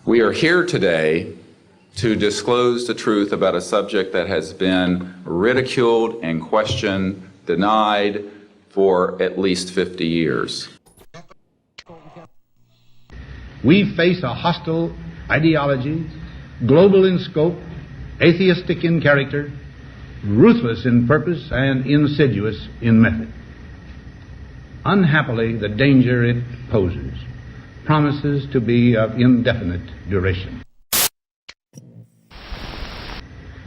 We are here today to disclose the truth about a subject that has been ridiculed and questioned, denied for at least 50 years. We face a hostile ideology, global in scope, atheistic in character, ruthless in purpose, and insidious in method. Unhappily, the danger it poses promises to be of indefinite duration.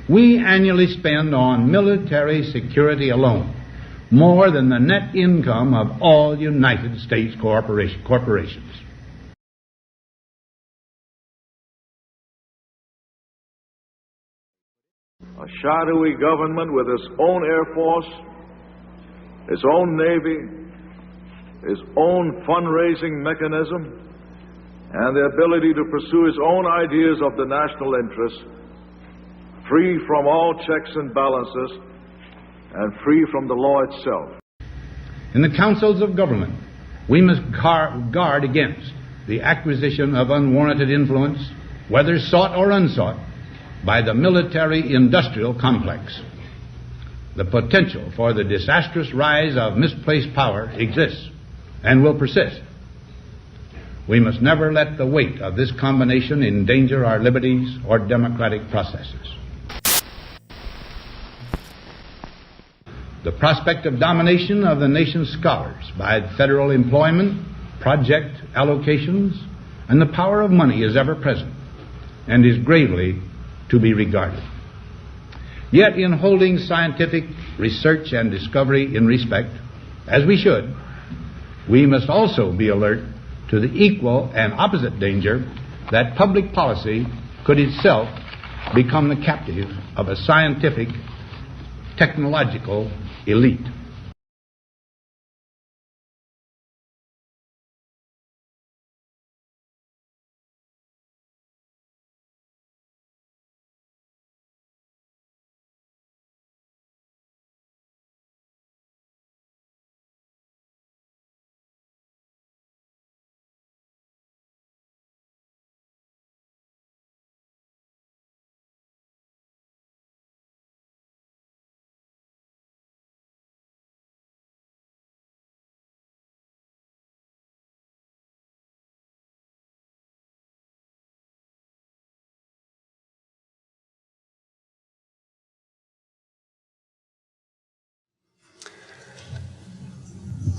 We annually spend on military security alone more than the net income of all United States corporations. A shadowy government with its own Air Force, its own Navy, its own fundraising mechanism, and the ability to pursue its own ideas of the national interest, free from all checks and balances, and free from the law itself. In the councils of government, we must guard against the acquisition of unwarranted influence, whether sought or unsought, by the military-industrial complex. The potential for the disastrous rise of misplaced power exists and will persist. We must never let the weight of this combination endanger our liberties or democratic processes. The prospect of domination of the nation's scholars by federal employment, project allocations, and the power of money is ever present and is gravely to be regarded. Yet in holding scientific research and discovery in respect, as we should, we must also be alert to the equal and opposite danger that public policy could itself become the captive of a scientific, technological elite.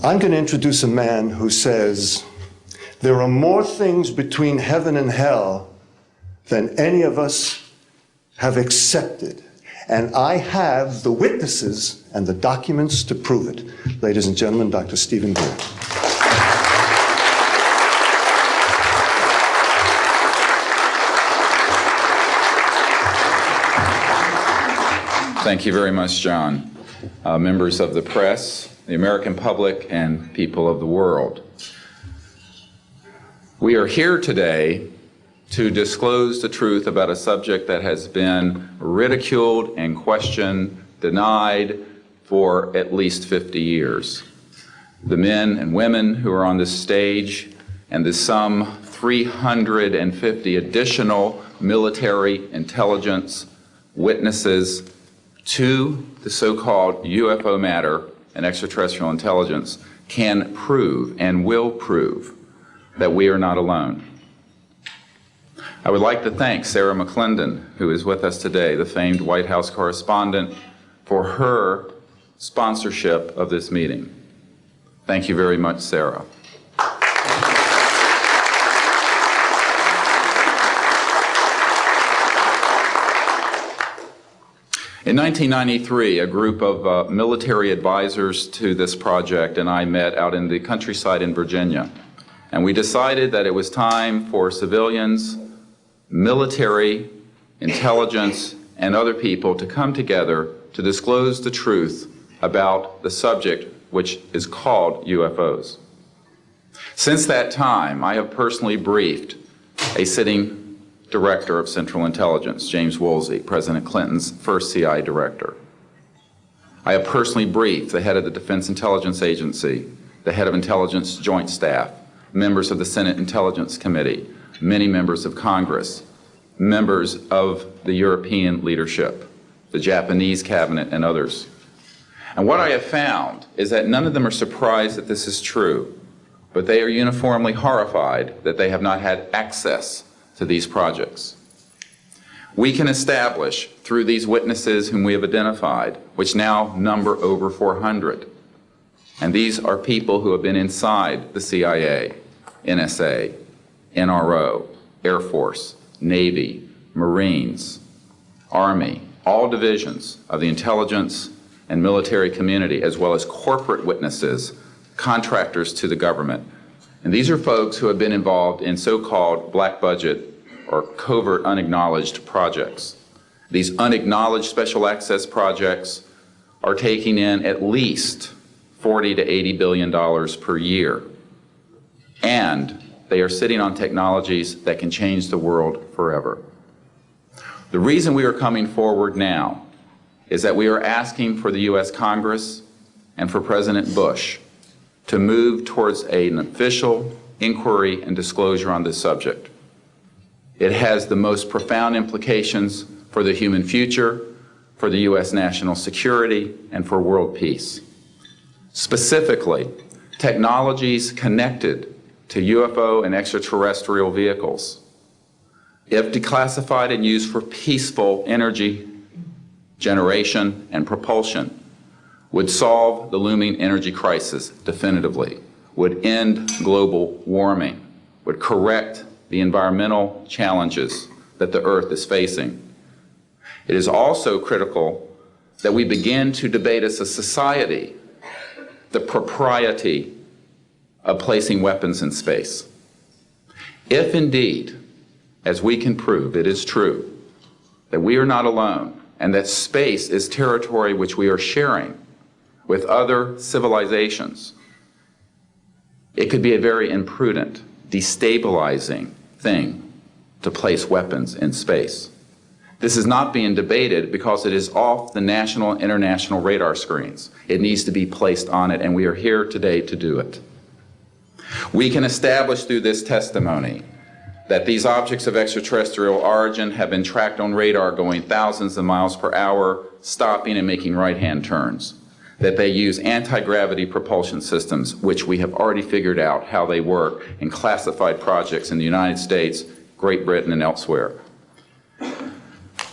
I'm going to introduce a man who says, there are more things between heaven and hell than any of us have accepted. And I have the witnesses and the documents to prove it. Ladies and gentlemen, Dr. Steven Greer. Thank you very much, John. Members of the press, the American public, and people of the world. We are here today to disclose the truth about a subject that has been ridiculed and questioned, denied for at least 50 years. The men and women who are on this stage and the some 350 additional military intelligence witnesses to the so-called UFO matter and extraterrestrial intelligence can prove and will prove that we are not alone. I would like to thank Sarah McClendon, who is with us today, the famed White House correspondent, for her sponsorship of this meeting. Thank you very much, Sarah. In 1993, a group of military advisors to this project and I met out in the countryside in Virginia. And we decided that it was time for civilians, military, intelligence, and other people to come together to disclose the truth about the subject which is called UFOs. Since that time, I have personally briefed a sitting Director of Central Intelligence, James Woolsey, President Clinton's first CIA director. I have personally briefed the head of the Defense Intelligence Agency, the head of Intelligence Joint Staff, members of the Senate Intelligence Committee, many members of Congress, members of the European leadership, the Japanese cabinet, and others. And what I have found is that none of them are surprised that this is true, but they are uniformly horrified that they have not had access to these projects. We can establish through these witnesses whom we have identified, which now number over 400, and these are people who have been inside the CIA, NSA, NRO, Air Force, Navy, Marines, Army, all divisions of the intelligence and military community, as well as corporate witnesses, contractors to the government. And these are folks who have been involved in so-called black budget or covert unacknowledged projects. These unacknowledged special access projects are taking in at least $40 to $80 billion per year. And they are sitting on technologies that can change the world forever. The reason we are coming forward now is that we are asking for the U.S. Congress and for President Bush to move towards an official inquiry and disclosure on this subject. It has the most profound implications for the human future, for the U.S. national security, and for world peace. Specifically, technologies connected to UFO and extraterrestrial vehicles, if declassified and used for peaceful energy generation and propulsion, would solve the looming energy crisis definitively, would end global warming, would correct the environmental challenges that the Earth is facing. It is also critical that we begin to debate as a society the propriety of placing weapons in space. If indeed, as we can prove, it is true that we are not alone and that space is territory which we are sharing with other civilizations, it could be a very imprudent, destabilizing thing to place weapons in space. This is not being debated because it is off the national and international radar screens. It needs to be placed on it, and we are here today to do it. We can establish through this testimony that these objects of extraterrestrial origin have been tracked on radar going thousands of miles per hour, stopping and making right-hand turns, that they use anti-gravity propulsion systems, which we have already figured out how they work in classified projects in the United States, Great Britain, and elsewhere.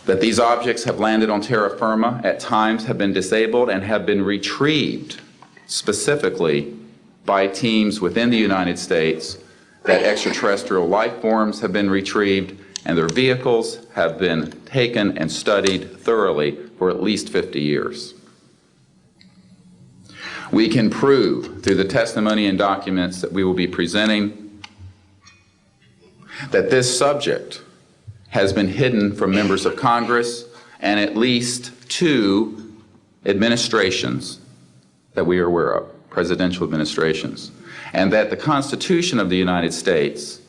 That these objects have landed on terra firma, at times have been disabled, and have been retrieved specifically by teams within the United States, that extraterrestrial life forms have been retrieved, and their vehicles have been taken and studied thoroughly for at least 50 years. We can prove through the testimony and documents that we will be presenting that this subject has been hidden from members of Congress and at least 2 administrations that we are aware of, presidential administrations, and that the Constitution of the United States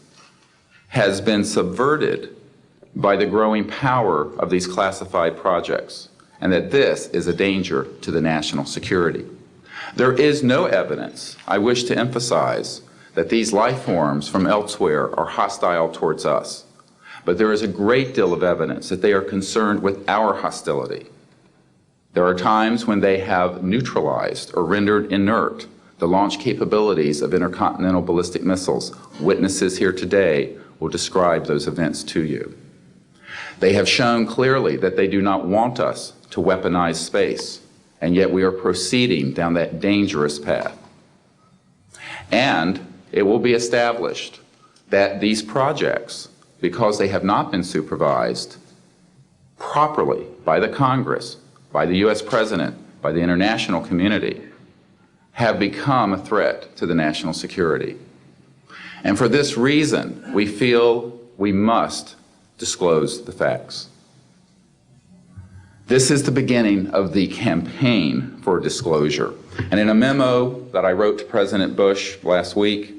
has been subverted by the growing power of these classified projects, and that this is a danger to the national security. There is no evidence, I wish to emphasize, that these life forms from elsewhere are hostile towards us. But there is a great deal of evidence that they are concerned with our hostility. There are times when they have neutralized or rendered inert the launch capabilities of intercontinental ballistic missiles. Witnesses here today will describe those events to you. They have shown clearly that they do not want us to weaponize space, and yet we are proceeding down that dangerous path. And it will be established that these projects, because they have not been supervised properly by the Congress, by the U.S. President, by the international community, have become a threat to the national security. And for this reason, we feel we must disclose the facts. This is the beginning of the campaign for disclosure. And in a memo that I wrote to President Bush last week,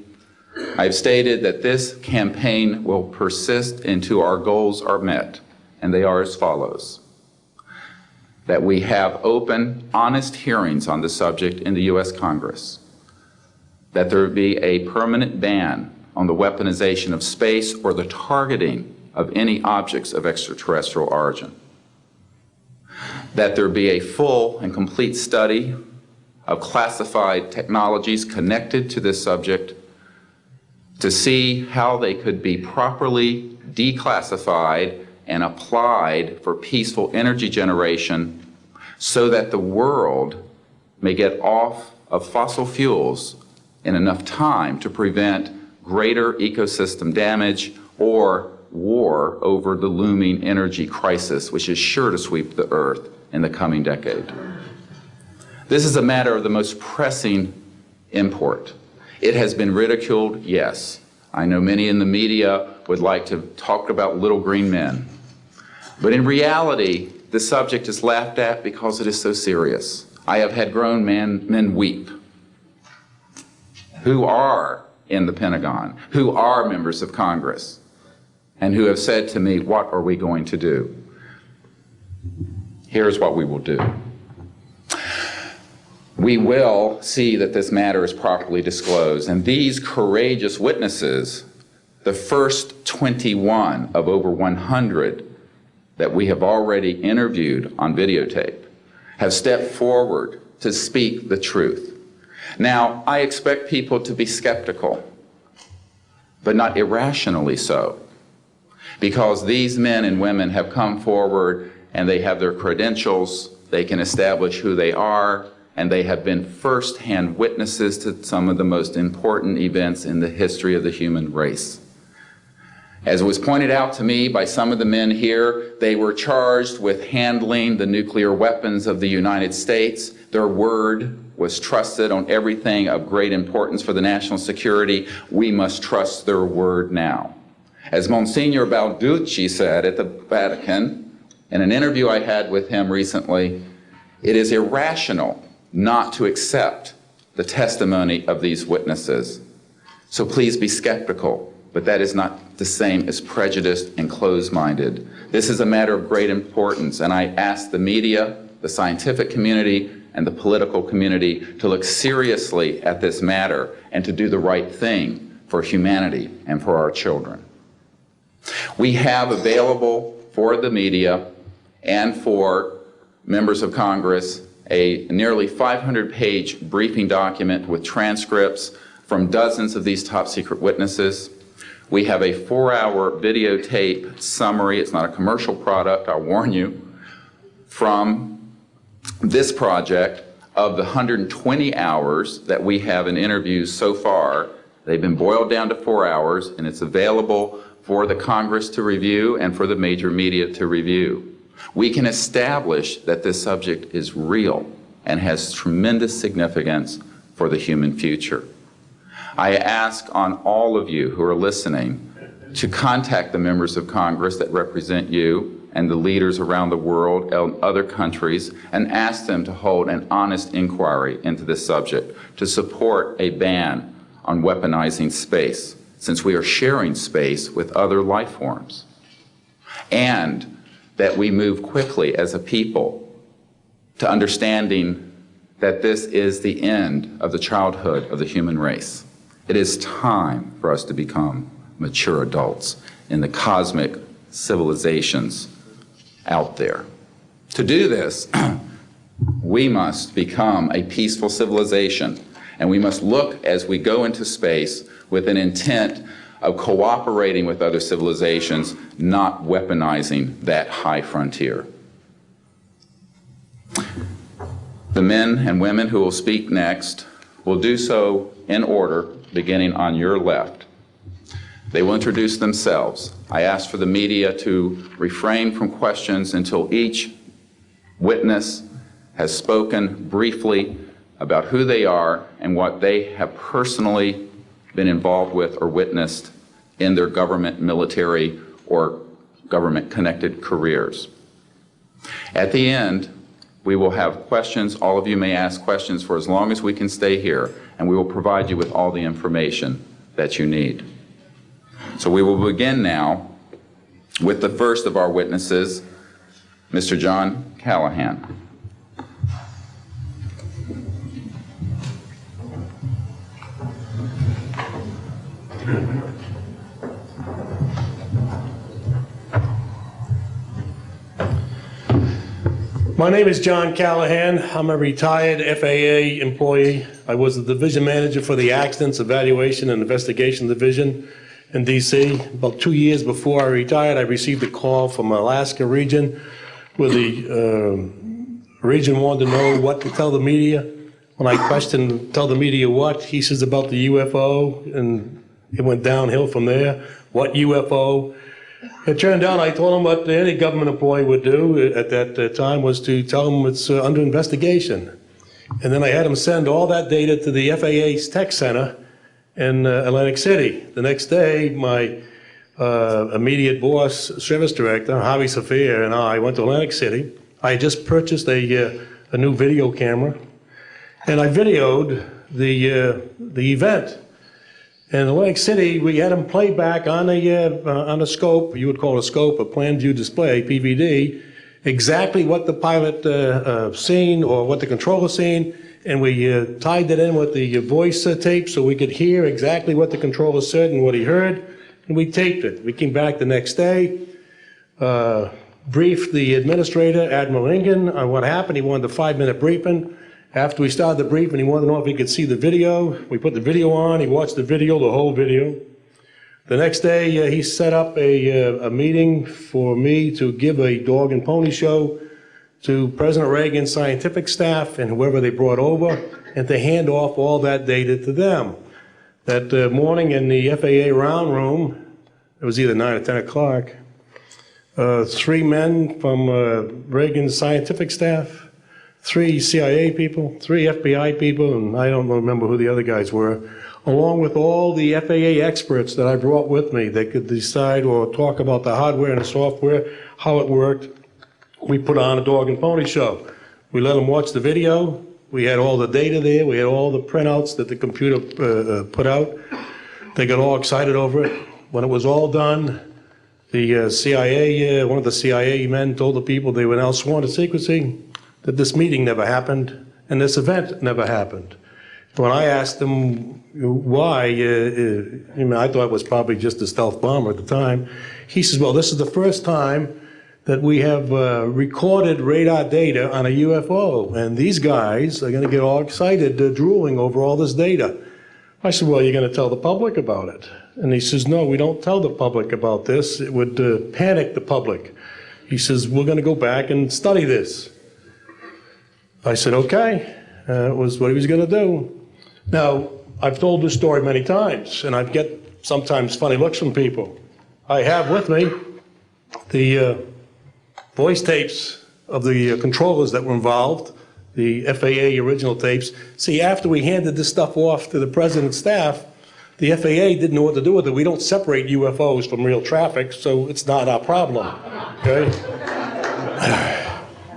I've stated that this campaign will persist until our goals are met, and they are as follows: that we have open, honest hearings on the subject in the U.S. Congress, that there be a permanent ban on the weaponization of space or the targeting of any objects of extraterrestrial origin. That there be a full and complete study of classified technologies connected to this subject to see how they could be properly declassified and applied for peaceful energy generation so that the world may get off of fossil fuels in enough time to prevent greater ecosystem damage or war over the looming energy crisis, which is sure to sweep the earth in the coming decade. This is a matter of the most pressing import. It has been ridiculed, yes. I know many in the media would like to talk about little green men. But in reality, the subject is laughed at because it is so serious. I have had grown men weep who are in the Pentagon, who are members of Congress, and who have said to me, what are we going to do? Here's what we will do. We will see that this matter is properly disclosed, and these courageous witnesses, the first 21 of over 100 that we have already interviewed on videotape, have stepped forward to speak the truth. Now, I expect people to be skeptical, but not irrationally so, because these men and women have come forward and they have their credentials, they can establish who they are, and they have been first-hand witnesses to some of the most important events in the history of the human race. As was pointed out to me by some of the men here, they were charged with handling the nuclear weapons of the United States. Their word was trusted on everything of great importance for the national security. We must trust their word now. As Monsignor Balducci said at the Vatican, in an interview I had with him recently, it is irrational not to accept the testimony of these witnesses. So please be skeptical, but that is not the same as prejudiced and closed-minded. This is a matter of great importance, and I ask the media, the scientific community, and the political community to look seriously at this matter and to do the right thing for humanity and for our children. We have available for the media and for members of Congress a nearly 500-page briefing document with transcripts from dozens of these top-secret witnesses. We have a 4-hour videotape summary. It's not a commercial product, I'll warn you, from this project of the 120 hours that we have in interviews so far. They've been boiled down to 4 hours, and it's available for the Congress to review and for the major media to review. We can establish that this subject is real and has tremendous significance for the human future. I ask on all of you who are listening to contact the members of Congress that represent you and the leaders around the world and other countries and ask them to hold an honest inquiry into this subject to support a ban on weaponizing space, since we are sharing space with other life forms. And that we move quickly as a people to understanding that this is the end of the childhood of the human race. It is time for us to become mature adults in the cosmic civilizations out there. To do this, we must become a peaceful civilization, and we must look as we go into space with an intent of cooperating with other civilizations, not weaponizing that high frontier. The men and women who will speak next will do so in order, beginning on your left. They will introduce themselves. I ask for the media to refrain from questions until each witness has spoken briefly about who they are and what they have personally been involved with or witnessed in their government, military, or government-connected careers. At the end, we will have questions. All of you may ask questions for as long as we can stay here, and we will provide you with all the information that you need. So we will begin now with the first of our witnesses, Mr. John Callahan. My name is John Callahan. I'm a retired FAA employee. I was the division manager for the Accidents, Evaluation, and Investigation Division in D.C. About 2 years before I retired, I received a call from Alaska region where the region wanted to know what to tell the media. When I questioned, tell the media what, he says about the UFO, and it went downhill from there. What UFO? It turned out I told him what any government employee would do at that time was to tell him it's under investigation. And then I had him send all that data to the FAA's tech center in Atlantic City. The next day, my immediate boss, service director, Javi Safir, and I went to Atlantic City. I had just purchased a new video camera, and I videoed the event. In Atlantic City, we had them play back on a scope, you would call it a scope, a plan view display, PVD, exactly what the pilot seen or what the controller seen, and we tied that in with the voice tape so we could hear exactly what the controller said and what he heard, and we taped it. We came back the next day, briefed the administrator, Admiral Ingen, on what happened. He wanted a 5-minute briefing. After we started the briefing, he wanted to know if he could see the video. We put the video on. He watched the video, the whole video. The next day, he set up a meeting for me to give a dog and pony show to President Reagan's scientific staff and whoever they brought over, and to hand off all that data to them. That morning in the FAA round room, it was either 9 or 10 o'clock, 3 men from Reagan's scientific staff, 3 CIA people, 3 FBI people, and I don't remember who the other guys were, along with all the FAA experts that I brought with me that could decide or talk about the hardware and the software, how it worked. We put on a dog and pony show. We let them watch the video. We had all the data there. We had all the printouts that the computer put out. They got all excited over it. When it was all done, the CIA, one of the CIA men told the people they were now sworn to secrecy, that this meeting never happened and this event never happened. When I asked him why, I thought it was probably just a stealth bomber at the time, he says, well, this is the first time that we have recorded radar data on a UFO, and these guys are going to get all excited, drooling over all this data. I said, well, you're going to tell the public about it? And he says, no, we don't tell the public about this. It would panic the public. He says, we're going to go back and study this. I said, okay, that was what he was going to do. Now, I've told this story many times, and I get sometimes funny looks from people. I have with me the voice tapes of the controllers that were involved, the FAA original tapes. See, after we handed this stuff off to the president's staff, the FAA didn't know what to do with it. We don't separate UFOs from real traffic, so it's not our problem, okay?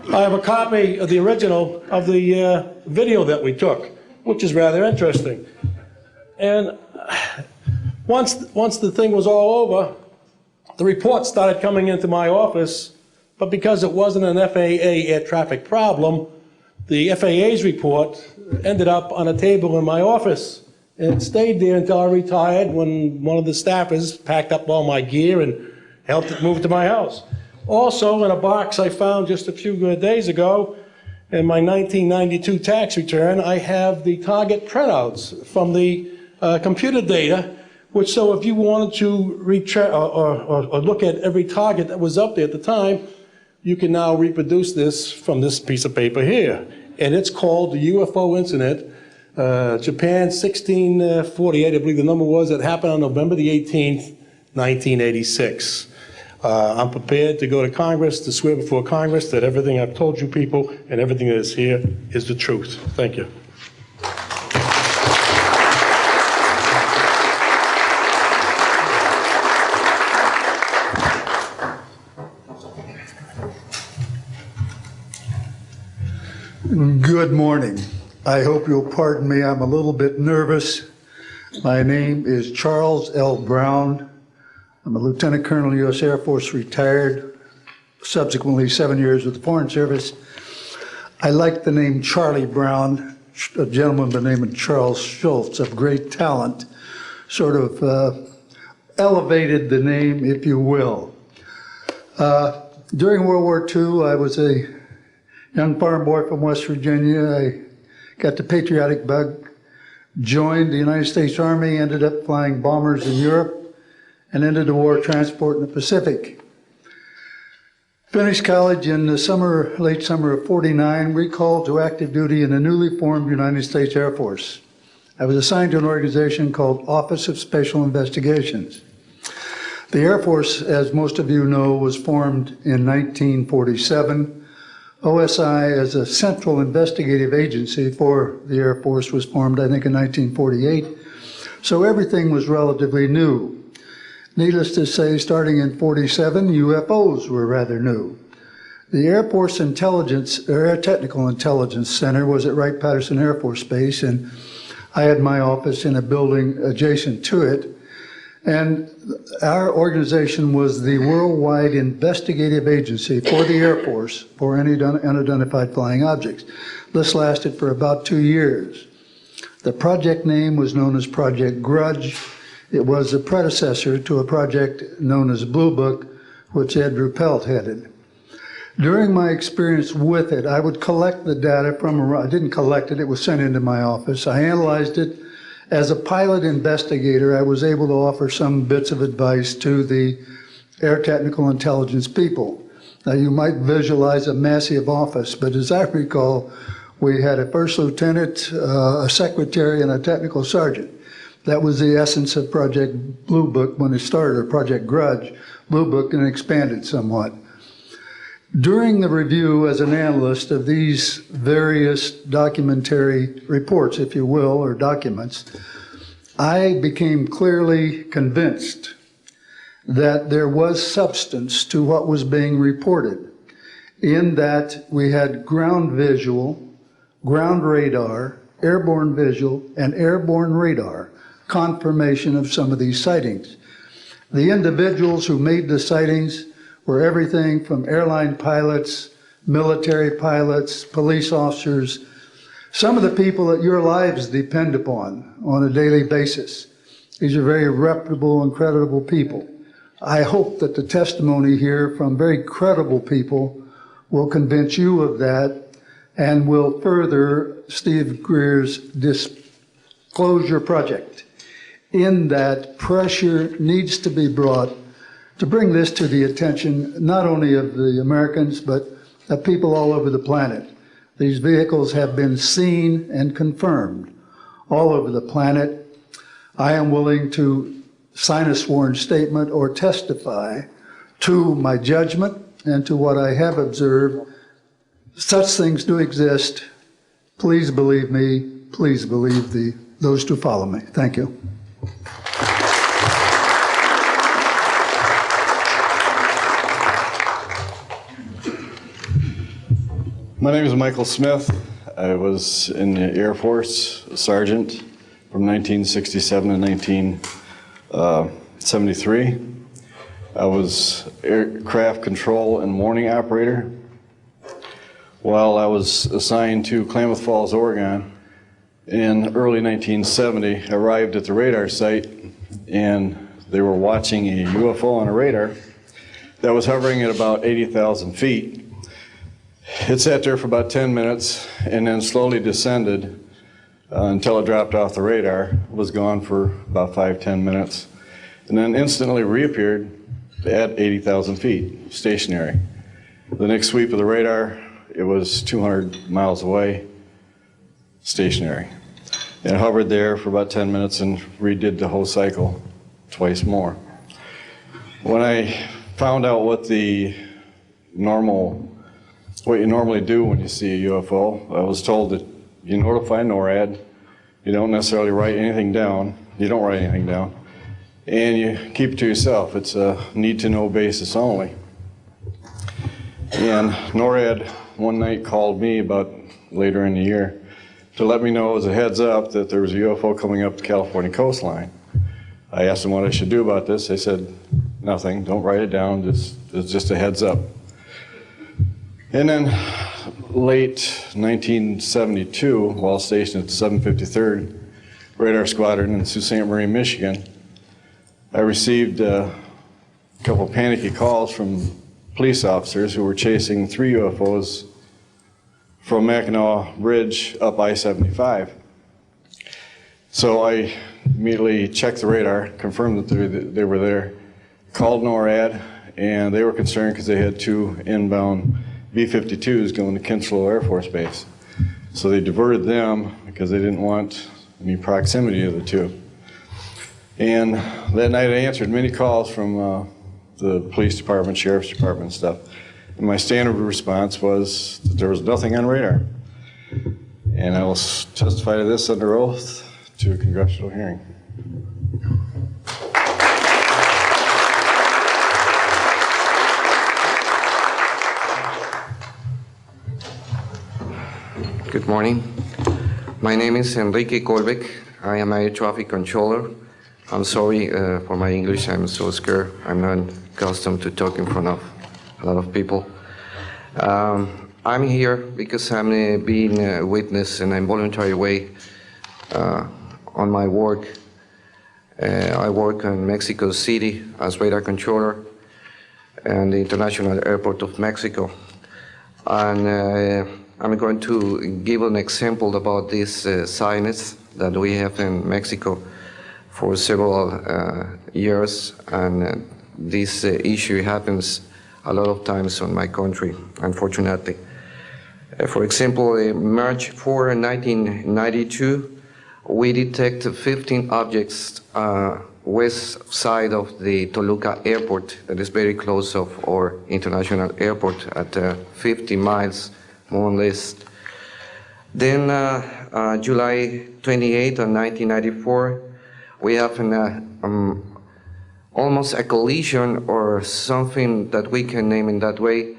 I have a copy of the original of the video that we took, which is rather interesting. And once the thing was all over, the reports started coming into my office, but because it wasn't an FAA air traffic problem, the FAA's report ended up on a table in my office. And it stayed there until I retired, when one of the staffers packed up all my gear and helped it move to my house. Also, in a box I found just a few days ago, in my 1992 tax return, I have the target printouts from the computer data, which, so if you wanted to or look at every target that was up there at the time, you can now reproduce this from this piece of paper here. And it's called the UFO incident, Japan 1648, I believe the number was, that happened on November the 18th, 1986. I'm prepared to go to Congress to swear before Congress that everything I've told you people and everything that is here is the truth. Thank you. Good morning. I hope you'll pardon me. I'm a little bit nervous. My name is Charles L. Brown. I'm a Lieutenant Colonel, U.S. Air Force, retired, subsequently 7 years with the Foreign Service. I like the name Charlie Brown, a gentleman by the name of Charles Schultz, of great talent, sort of elevated the name, if you will. During World War II, I was a Young farm boy from West Virginia, I got the patriotic bug, joined the United States Army, ended up flying bombers in Europe, and ended the war transport in the Pacific. Finished college in the summer, late summer of '49, recalled to active duty in the newly formed United States Air Force. I was assigned to an organization called Office of Special Investigations. The Air Force, as most of you know, was formed in 1947. OSI, as a central investigative agency for the Air Force, was formed, I think, in 1948. So everything was relatively new. Needless to say, starting in '47, UFOs were rather new. The Air Force Intelligence, or Air Technical Intelligence Center was at Wright-Patterson Air Force Base, and I had my office in a building adjacent to it. And our organization was the worldwide investigative agency for the Air Force for any unidentified flying objects. This lasted for about 2 years. The project name was known as Project Grudge. It was a predecessor to a project known as Blue Book, which Ed Ruppelt headed. During my experience with it, I would collect the data from, I didn't collect it, it was sent into my office. I analyzed it. As a pilot investigator, I was able to offer some bits of advice to the Air Technical Intelligence people. Now, you might visualize a massive office, but as I recall, we had a first lieutenant, a secretary, and a technical sergeant. That was the essence of Project Blue Book when it started, or Project Grudge, Blue Book, and expanded somewhat. During the review as an analyst of these various documentary reports, if you will, or documents, I became clearly convinced that there was substance to what was being reported, in that we had ground visual, ground radar, airborne visual, and airborne radar confirmation of some of these sightings. The individuals who made the sightings were everything from airline pilots, military pilots, police officers, some of the people that your lives depend upon on a daily basis. These are very reputable and credible people. I hope that the testimony here from very credible people will convince you of that and will further Steve Greer's disclosure project, in that pressure needs to be brought to bring this to the attention not only of the Americans, but of people all over the planet. These vehicles have been seen and confirmed all over the planet. I am willing to sign a sworn statement or testify to my judgment and to what I have observed. Such things do exist. Please believe me. Please believe those who follow me. Thank you. My name is Michael Smith. I was in the Air Force, a sergeant from 1967 to 1973. I was aircraft control and morning operator. While I was assigned to Klamath Falls, Oregon, in early 1970, I arrived at the radar site and they were watching a UFO on a radar that was hovering at about 80,000 feet. It sat there for about 10 minutes and then slowly descended until it dropped off the radar. It was gone for about 5-10 minutes and then instantly reappeared at 80,000 feet, stationary. The next sweep of the radar, it was 200 miles away, stationary. And it hovered there for about 10 minutes and redid the whole cycle twice more. When I found out what you normally do when you see a UFO, I was told that you notify NORAD, you don't necessarily write anything down, you don't write anything down, and you keep it to yourself. It's a need-to-know basis only. And NORAD one night called me about later in the year to let me know as a heads up that there was a UFO coming up the California coastline. I asked them what I should do about this. They said, nothing, don't write it down, it's just a heads up. And then late 1972, while stationed at the 753rd Radar Squadron in Sault Ste. Marie, Michigan, I received a couple panicky calls from police officers who were chasing 3 UFOs from Mackinac Bridge up I-75. So I immediately checked the radar, confirmed that they were there, called NORAD, and they were concerned because they had 2 inbound B-52s going to Kinslow Air Force Base. So they diverted them because they didn't want any proximity of the 2. And that night I answered many calls from the police department, sheriff's department and stuff. And my standard response was that there was nothing on radar. And I will testify to this under oath to a congressional hearing. Good morning. My name is Enrique Colbeck. I am a air traffic controller. I'm sorry for my English. I'm so scared. I'm not accustomed to talk in front of a lot of people. I'm here because I'm being a witness in an involuntary way on my work. I work in Mexico City as radar controller and the International Airport of Mexico. And I'm going to give an example about this science that we have in Mexico for several years, and this issue happens a lot of times on my country, unfortunately. For example, March 4, 1992, we detected 15 objects west side of the Toluca airport, that is very close of our international airport at 50 miles, more or less. Then July 28 of 1994, we have almost a collision or something that we can name in that way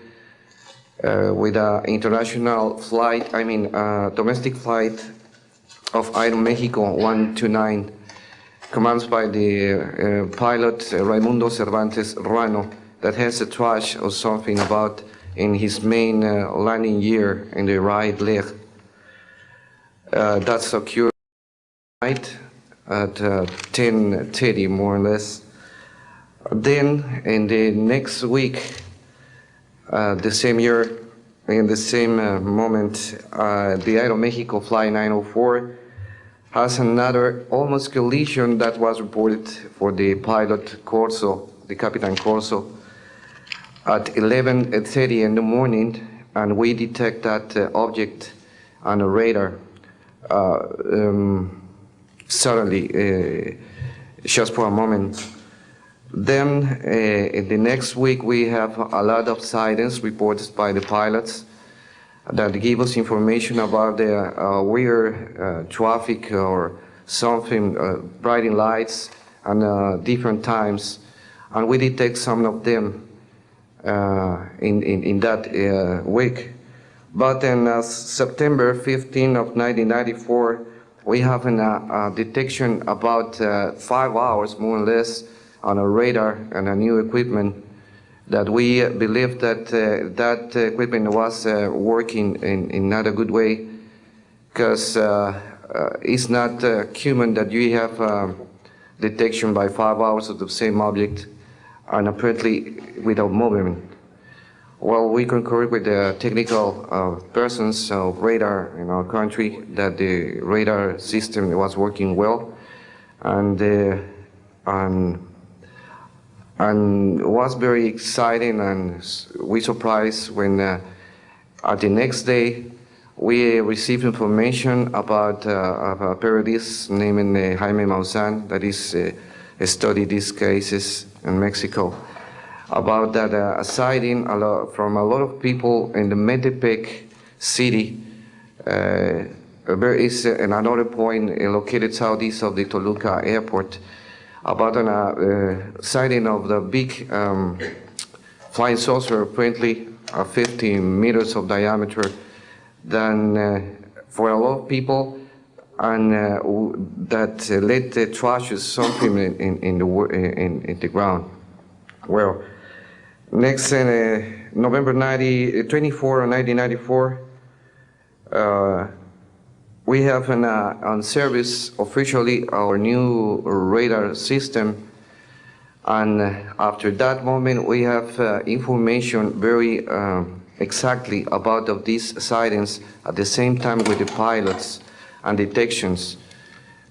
with an international flight, domestic flight of Aeromexico 129, commanded by the pilot Raimundo Cervantes Ruano, that has a trash or something about in his main landing gear in the right leg. That's occurred night at 10:30, more or less. Then in the next week, the same year, in the same moment, the Aeromexico Flight 904 has another almost collision that was reported for the pilot Corso, the Capitan Corso, at 11:30 in the morning, and we detect that object on a radar suddenly, just for a moment. Then in the next week we have a lot of sightings reported by the pilots that give us information about the weird traffic or something, brighting lights and different times, and we detect some of them in that week. But in September 15 of 1994, we have a detection about 5 hours, more or less, on a radar and a new equipment that we believe that that equipment was working in not a good way, because it's not human that you have detection by 5 hours of the same object and apparently without movement. Well, we concur with the technical persons of radar in our country that the radar system was working well, and was very exciting, and we surprised when at the next day we received information about a periodist named Jaime Maussan that is studied these cases in Mexico, about that a sighting from a lot of people in the Metepec city. There is another point located southeast of the Toluca airport, about a sighting of the big flying saucer, apparently 50 meters of diameter, then for a lot of people, and that led the trashes something in the ground. Well, next November 24 of 1994, we have on service officially our new radar system, and after that moment we have information very exactly about of these sightings at the same time with the pilots and detections.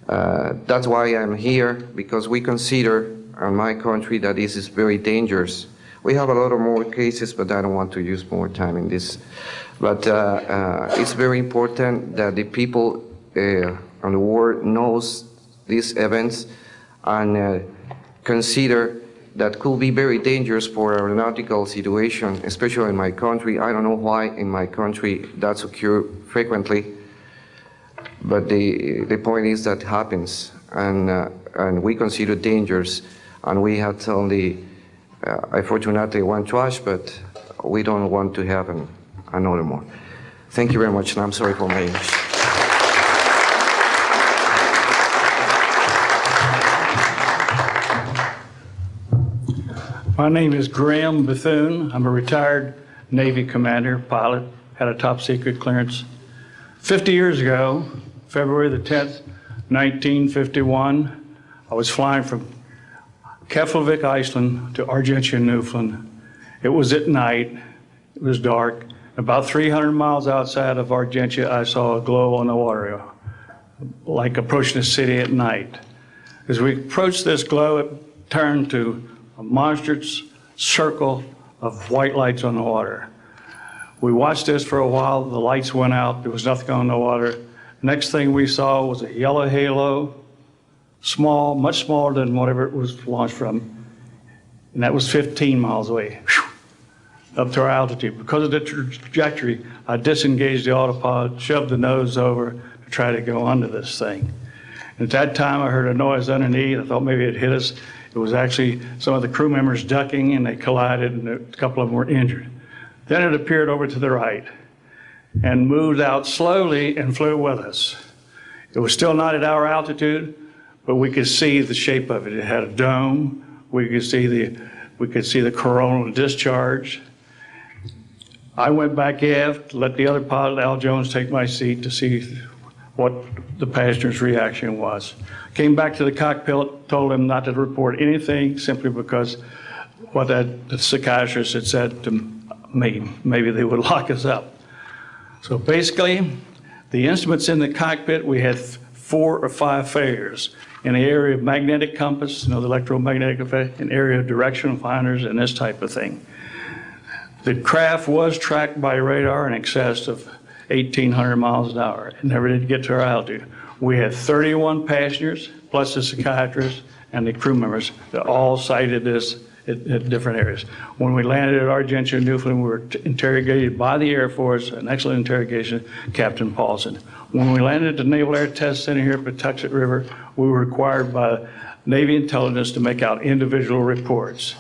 That's why I'm here, because we consider in my country that this is very dangerous. We have a lot of more cases, but I don't want to use more time in this. But it's very important that the people on the world knows these events and consider that could be very dangerous for aeronautical situation, especially in my country. I don't know why in my country that's occur frequently, but the point is that happens, and we consider dangers, and we had only, unfortunately, one trash, but we don't want to have another more. Thank you very much, and I'm sorry for my English. My name is Graham Bethune. I'm a retired Navy commander, pilot, had a top secret clearance. 50 years ago, February the 10th, 1951, I was flying from Keflavik, Iceland to Argentia, Newfoundland. It was at night, it was dark. About 300 miles outside of Argentia, I saw a glow on the water, like approaching the city at night. As we approached this glow, it turned to a monstrous circle of white lights on the water. We watched this for a while, the lights went out, there was nothing on the water. Next thing we saw was a yellow halo, small, much smaller than whatever it was launched from, and that was 15 miles away, up to our altitude. Because of the trajectory, I disengaged the autopilot, shoved the nose over to try to go under this thing. At that time, I heard a noise underneath. I thought maybe it hit us. It was actually some of the crew members ducking, and they collided, and a couple of them were injured. Then it appeared over to the right and moved out slowly and flew with us. It was still not at our altitude, but we could see the shape of it. It had a dome. We could see the coronal discharge. I went back aft, let the other pilot, Al Jones, take my seat to see what the passenger's reaction was. Came back to the cockpit, told him not to report anything simply because what the psychiatrist had said to me, maybe they would lock us up. So basically, the instruments in the cockpit, we had 4 or 5 failures. In the area of magnetic compass, the electromagnetic effect, in area of directional finders, and this type of thing. The craft was tracked by radar in excess of 1,800 miles an hour. It never did get to our altitude. We had 31 passengers, plus the psychiatrist and the crew members that all cited this at different areas. When we landed at Argentia, Newfoundland, we were interrogated by the Air Force, an excellent interrogation, Captain Paulson. When we landed at the Naval Air Test Center here at Patuxent River, we were required by Navy intelligence to make out individual reports.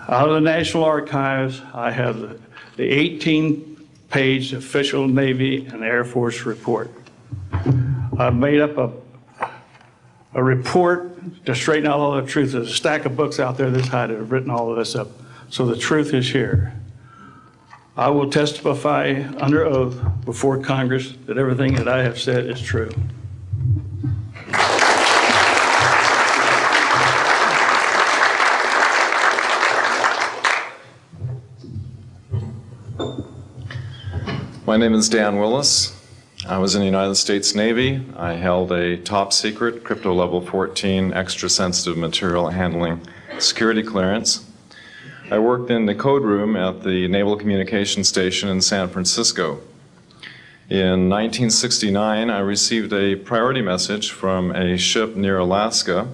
Out of the National Archives, I have the 18-page official Navy and Air Force report. I've made up a report to straighten out all the truth. There's a stack of books out there this high that have written all of this up. So the truth is here. I will testify under oath before Congress that everything that I have said is true. My name is Dan Willis. I was in the United States Navy. I held a top secret crypto level 14 extra sensitive material handling security clearance. I worked in the code room at the Naval Communications Station in San Francisco. In 1969, I received a priority message from a ship near Alaska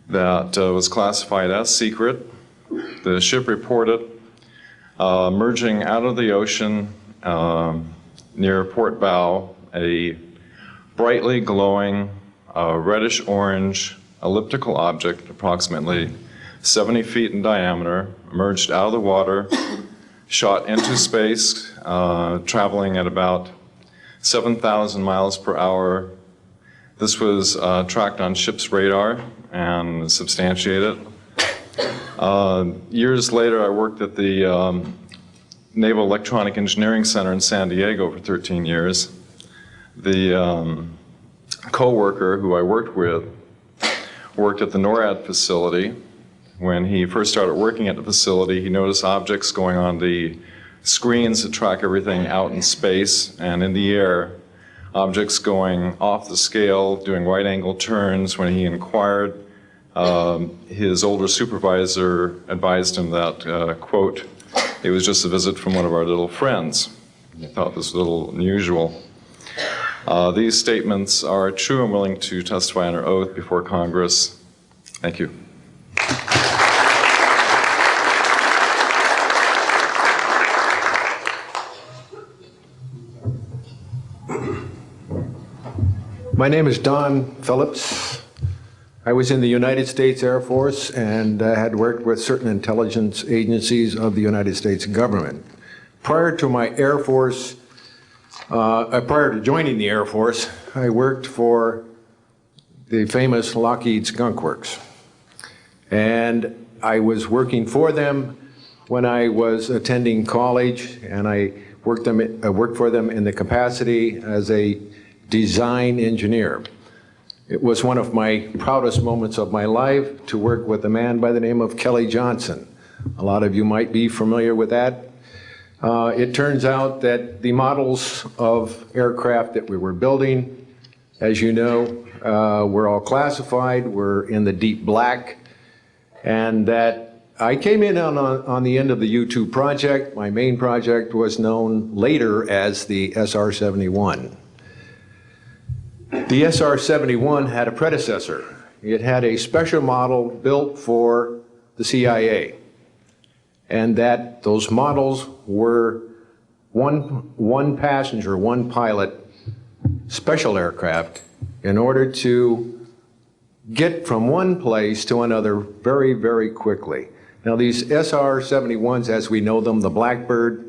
that was classified as secret. The ship reported merging out of the ocean near port bow, a brightly glowing reddish-orange elliptical object, approximately 70 feet in diameter, emerged out of the water, shot into space, traveling at about 7,000 miles per hour. This was tracked on ship's radar and substantiated. Years later, I worked at the Naval Electronic Engineering Center in San Diego for 13 years. The co-worker who I worked with worked at the NORAD facility When he first started working at the facility, he noticed objects going on the screens that track everything out in space and in the air, objects going off the scale, doing right-angle turns. When he inquired, his older supervisor advised him that, quote, it was just a visit from one of our little friends. He thought this was a little unusual. These statements are true. I'm willing to testify under oath before Congress. Thank you. My name is Don Phillips. I was in the United States Air Force and had worked with certain intelligence agencies of the United States government. Prior to my Air Force, prior to joining the Air Force, I worked for the famous Lockheed Skunk Works. And I was working for them when I was attending college, and I worked for them in the capacity as a design engineer. It was one of my proudest moments of my life to work with a man by the name of Kelly Johnson. A lot of you might be familiar with that. It turns out that the models of aircraft that we were building, as you know, were all classified, were in the deep black, and that I came in on the end of the U-2 project. My main project was known later as the SR-71. The SR-71 had a predecessor. It had a special model built for the CIA, and that those models were one passenger, one pilot special aircraft in order to get from one place to another very, very quickly. Now these SR-71s, as we know them, the Blackbird,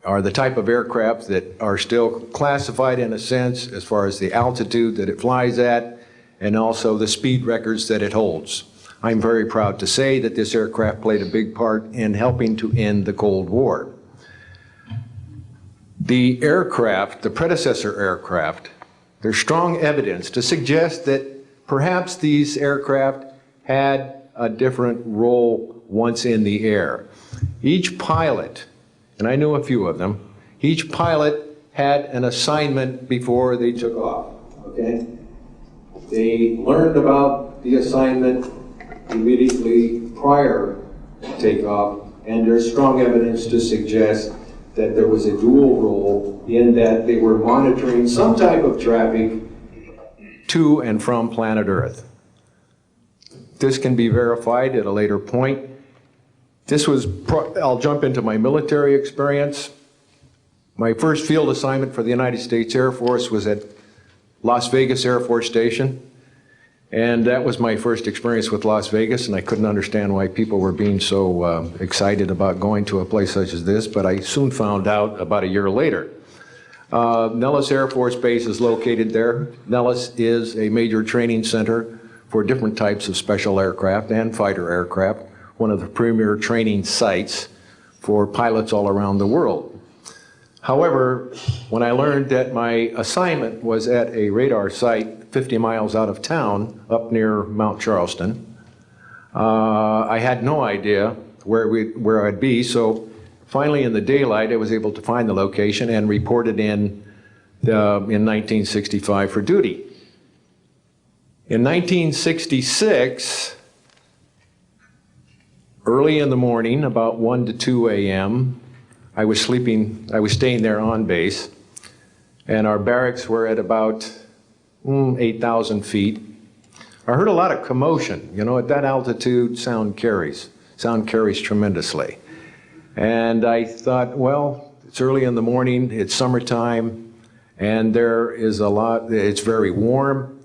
are the type of aircraft that are still classified in a sense as far as the altitude that it flies at and also the speed records that it holds. I'm very proud to say that this aircraft played a big part in helping to end the Cold War. The aircraft, the predecessor aircraft, there's strong evidence to suggest that perhaps these aircraft had a different role once in the air. Each pilot, and I knew a few of them, each pilot had an assignment before they took off, okay? They learned about the assignment immediately prior to takeoff, and there's strong evidence to suggest that there was a dual role in that they were monitoring some type of traffic to and from planet Earth. This can be verified at a later point. This was, I'll jump into my military experience. My first field assignment for the United States Air Force was at Las Vegas Air Force Station. And that was my first experience with Las Vegas, and I couldn't understand why people were being so excited about going to a place such as this, but I soon found out about a year later. Nellis Air Force Base is located there. Nellis is a major training center for different types of special aircraft and fighter aircraft, one of the premier training sites for pilots all around the world. However, when I learned that my assignment was at a radar site 50 miles out of town, up near Mount Charleston, I had no idea where I'd be, so finally in the daylight I was able to find the location and reported in 1965 for duty. In 1966, early in the morning, about 1 to 2 a.m., I was staying there on base, and our barracks were at about 8,000 feet. I heard a lot of commotion. You know, at that altitude, sound carries tremendously. And I thought, well, it's early in the morning, it's summertime, and there is it's very warm,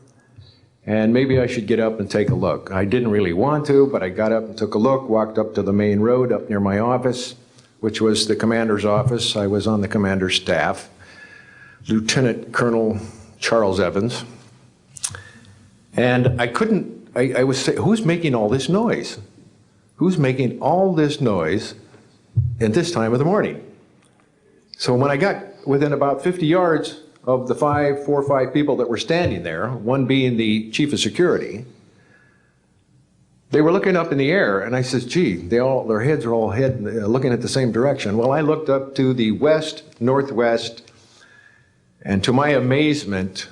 and maybe I should get up and take a look. I didn't really want to, but I got up and took a look, walked up to the main road up near my office, which was the commander's office. I was on the commander's staff, Lieutenant Colonel Charles Evans. And I was saying, who's making all this noise? Who's making all this noise at this time of the morning? So when I got within about 50 yards of the 4 or 5 people that were standing there, one being the chief of security, they were looking up in the air, and I says, gee, their heads are all looking at the same direction. Well, I looked up to the west, northwest, and to my amazement,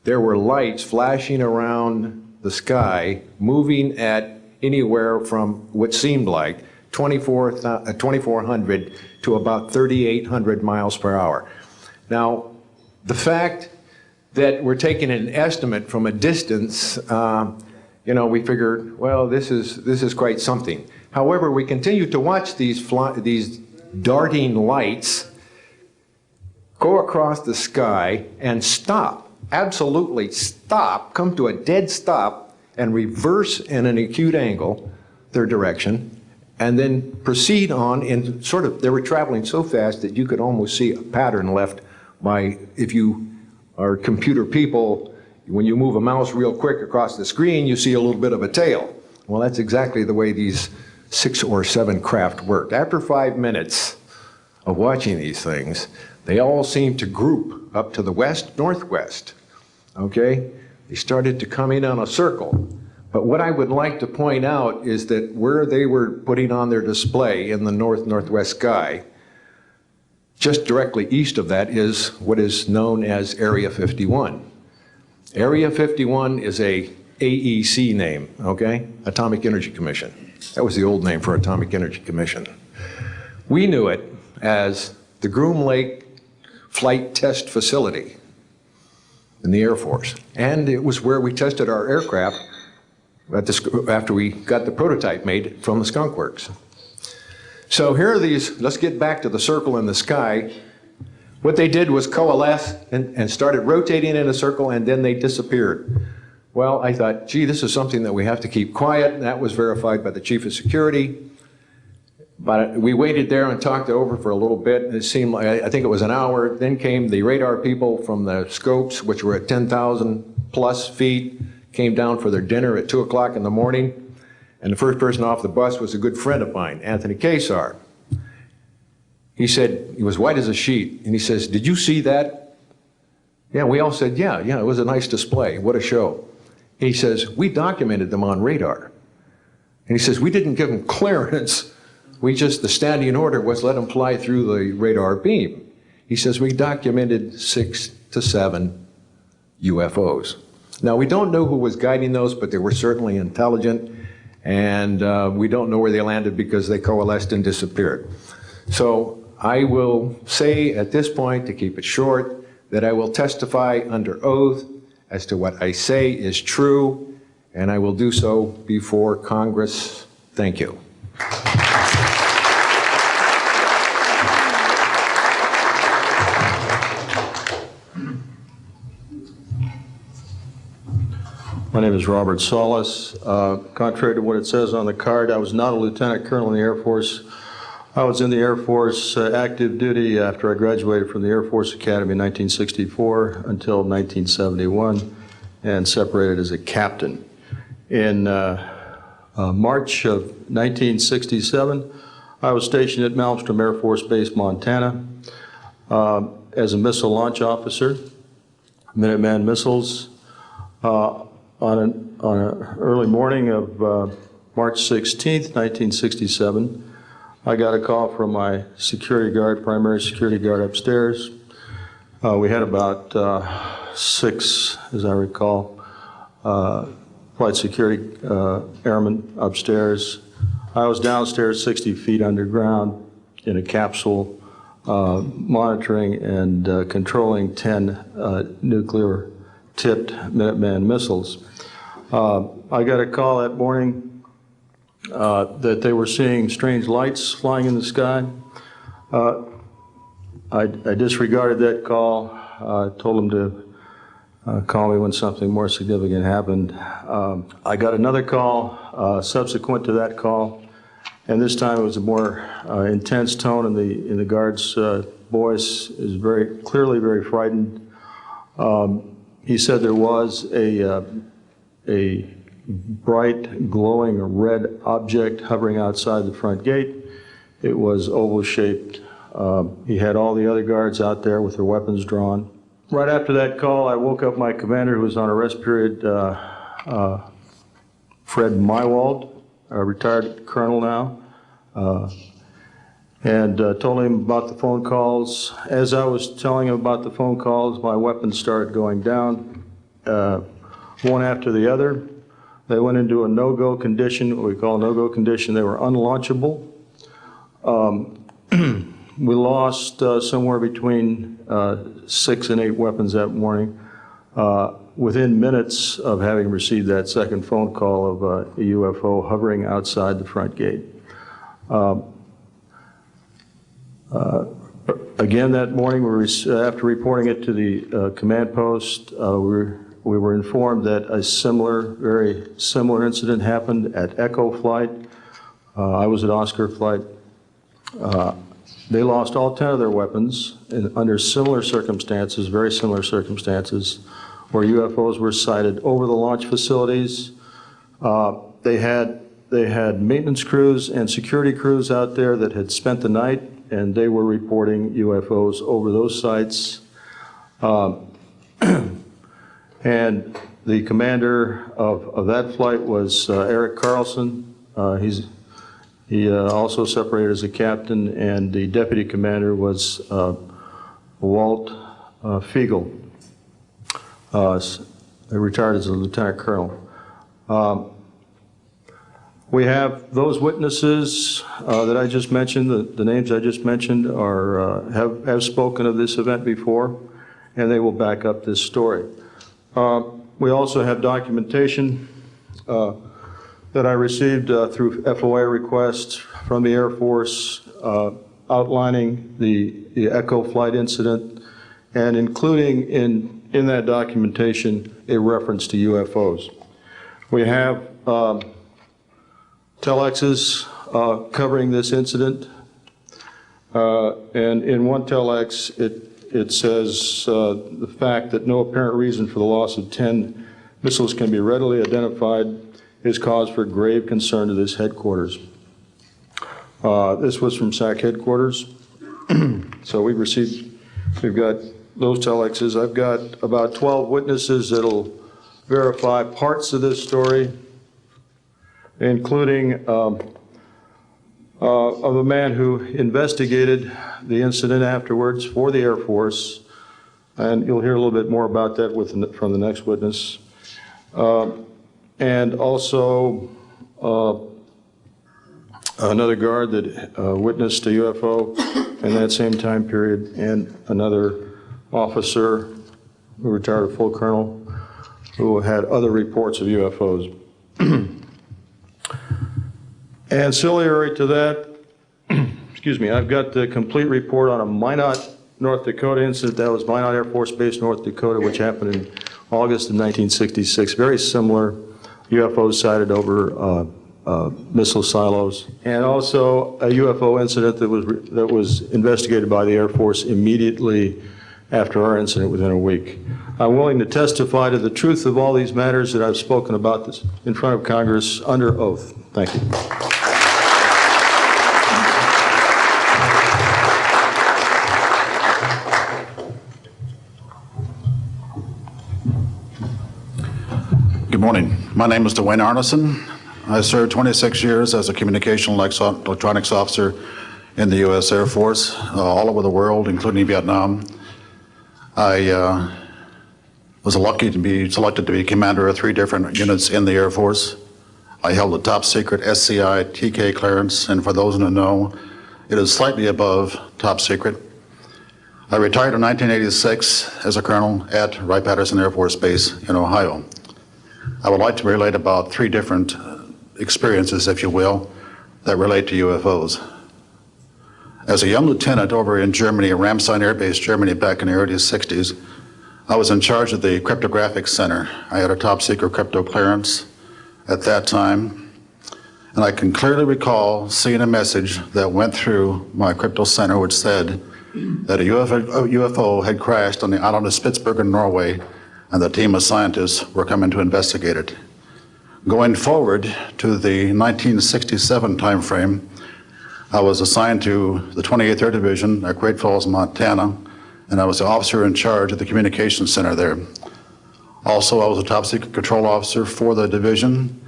there were lights flashing around the sky, moving at anywhere from what seemed like 2,400 to about 3,800 miles per hour. Now, the fact that we're taking an estimate from a distance, we figured, well, this is quite something. However, we continued to watch these darting lights go across the sky and stop, absolutely stop, come to a dead stop, and reverse in an acute angle their direction, and then proceed on in they were traveling so fast that you could almost see a pattern left by, if you are computer people, when you move a mouse real quick across the screen, you see a little bit of a tail. Well, that's exactly the way these 6 or 7 craft worked. After 5 minutes of watching these things, they all seemed to group up to the west, northwest, okay? They started to come in on a circle. But what I would like to point out is that where they were putting on their display in the north-northwest sky, just directly east of that is what is known as Area 51. Area 51 is a AEC name, okay? Atomic Energy Commission. That was the old name for Atomic Energy Commission. We knew it as the Groom Lake Flight Test Facility in the Air Force. And it was where we tested our aircraft after we got the prototype made from the Skunk Works. So here are these, let's get back to the circle in the sky. What they did was coalesce and started rotating in a circle, and then they disappeared. Well, I thought, gee, this is something that we have to keep quiet, and that was verified by the Chief of Security. But we waited there and talked it over for a little bit, and it seemed like, I think it was an hour. Then came the radar people from the scopes, which were at 10,000 plus feet, came down for their dinner at 2 o'clock in the morning. And the first person off the bus was a good friend of mine, Anthony Kesar. He said, he was white as a sheet, and he says, did you see that? Yeah, we all said, yeah, it was a nice display, what a show. He says, we documented them on radar. And he says, we didn't give them clearance, the standing order was let them fly through the radar beam. He says, we documented 6 to 7 UFOs. Now, we don't know who was guiding those, but they were certainly intelligent, and we don't know where they landed because they coalesced and disappeared. So I will say at this point, to keep it short, that I will testify under oath as to what I say is true, and I will do so before Congress. Thank you. My name is Robert Solis. Contrary to what it says on the card, I was not a lieutenant colonel in the Air Force. I was in the Air Force active duty after I graduated from the Air Force Academy in 1964 until 1971 and separated as a captain. In March of 1967, I was stationed at Malmstrom Air Force Base, Montana, as a missile launch officer, Minuteman missiles. On an early morning of March 16th, 1967, I got a call from my security guard, primary security guard upstairs. We had about 6, as I recall, flight security airmen upstairs. I was downstairs 60 feet underground in a capsule, monitoring and controlling 10 nuclear-tipped Minuteman missiles. I got a call that morning that they were seeing strange lights flying in the sky. I disregarded that call, told them to call me when something more significant happened. I got another call subsequent to that call, and this time it was a more intense tone in the guard's voice. It was very clearly very frightened. He said there was a bright, glowing red object hovering outside the front gate. It was oval-shaped. He had all the other guards out there with their weapons drawn. Right after that call, I woke up my commander, who was on a rest period Fred Mywald, a retired colonel now, and told him about the phone calls. As I was telling him about the phone calls, my weapons started going down, one after the other. They went into a no-go condition, what we call a no-go condition. They were unlaunchable. We lost somewhere between 6 and 8 weapons that morning within minutes of having received that second phone call of a UFO hovering outside the front gate. Again, that morning, after reporting it to the command post, we were informed that a very similar incident happened at Echo Flight. I was at Oscar Flight. They lost all 10 of their weapons under similar circumstances, very similar circumstances, where UFOs were sighted over the launch facilities. They had maintenance crews and security crews out there that had spent the night, and they were reporting UFOs over those sites. And the commander of that flight was Eric Carlson. He also separated as a captain, and the deputy commander was Walt Fiegel, retired as a lieutenant colonel. We have those witnesses that I just mentioned, the names I just mentioned have spoken of this event before, and they will back up this story. We also have documentation that I received through FOA requests from the Air Force outlining the Echo Flight incident and including in that documentation a reference to UFOs. We have telexes covering this incident, and in one telex it says the fact that no apparent reason for the loss of 10 missiles can be readily identified is cause for grave concern to this headquarters. This was from SAC headquarters. So we've got those telexes. I've got about 12 witnesses that'll verify parts of this story, including of a man who investigated the incident afterwards for the Air Force, and you'll hear a little bit more about that from the next witness. And also another guard that witnessed a UFO in that same time period, and another officer who retired a full colonel who had other reports of UFOs. Ancillary to that, excuse me, I've got the complete report on a Minot, North Dakota incident. That was Minot Air Force Base, North Dakota, which happened in August of 1966. Very similar UFOs sighted over missile silos, and also a UFO incident that was investigated by the Air Force immediately after our incident within a week. I'm willing to testify to the truth of all these matters that I've spoken about this in front of Congress under oath. Thank you. Good morning. My name is Dwayne Arneson. I served 26 years as a communication electronics officer in the U.S. Air Force, all over the world, including Vietnam. I was lucky to be selected to be commander of 3 different units in the Air Force. I held a top secret SCI TK clearance, and for those who don't know, it is slightly above top secret. I retired in 1986 as a colonel at Wright-Patterson Air Force Base in Ohio. I would like to relate about 3 different experiences, if you will, that relate to UFOs. As a young lieutenant over in Germany, Ramstein Air Base, Germany, back in the early 60s, I was in charge of the cryptographic center. I had a top secret crypto clearance at that time, and I can clearly recall seeing a message that went through my crypto center which said that a UFO had crashed on the island of Spitsbergen, Norway, and the team of scientists were coming to investigate it. Going forward to the 1967 timeframe, I was assigned to the 28th Air Division at Great Falls, Montana, and I was the officer in charge of the communications center there. Also, I was a top secret control officer for the division.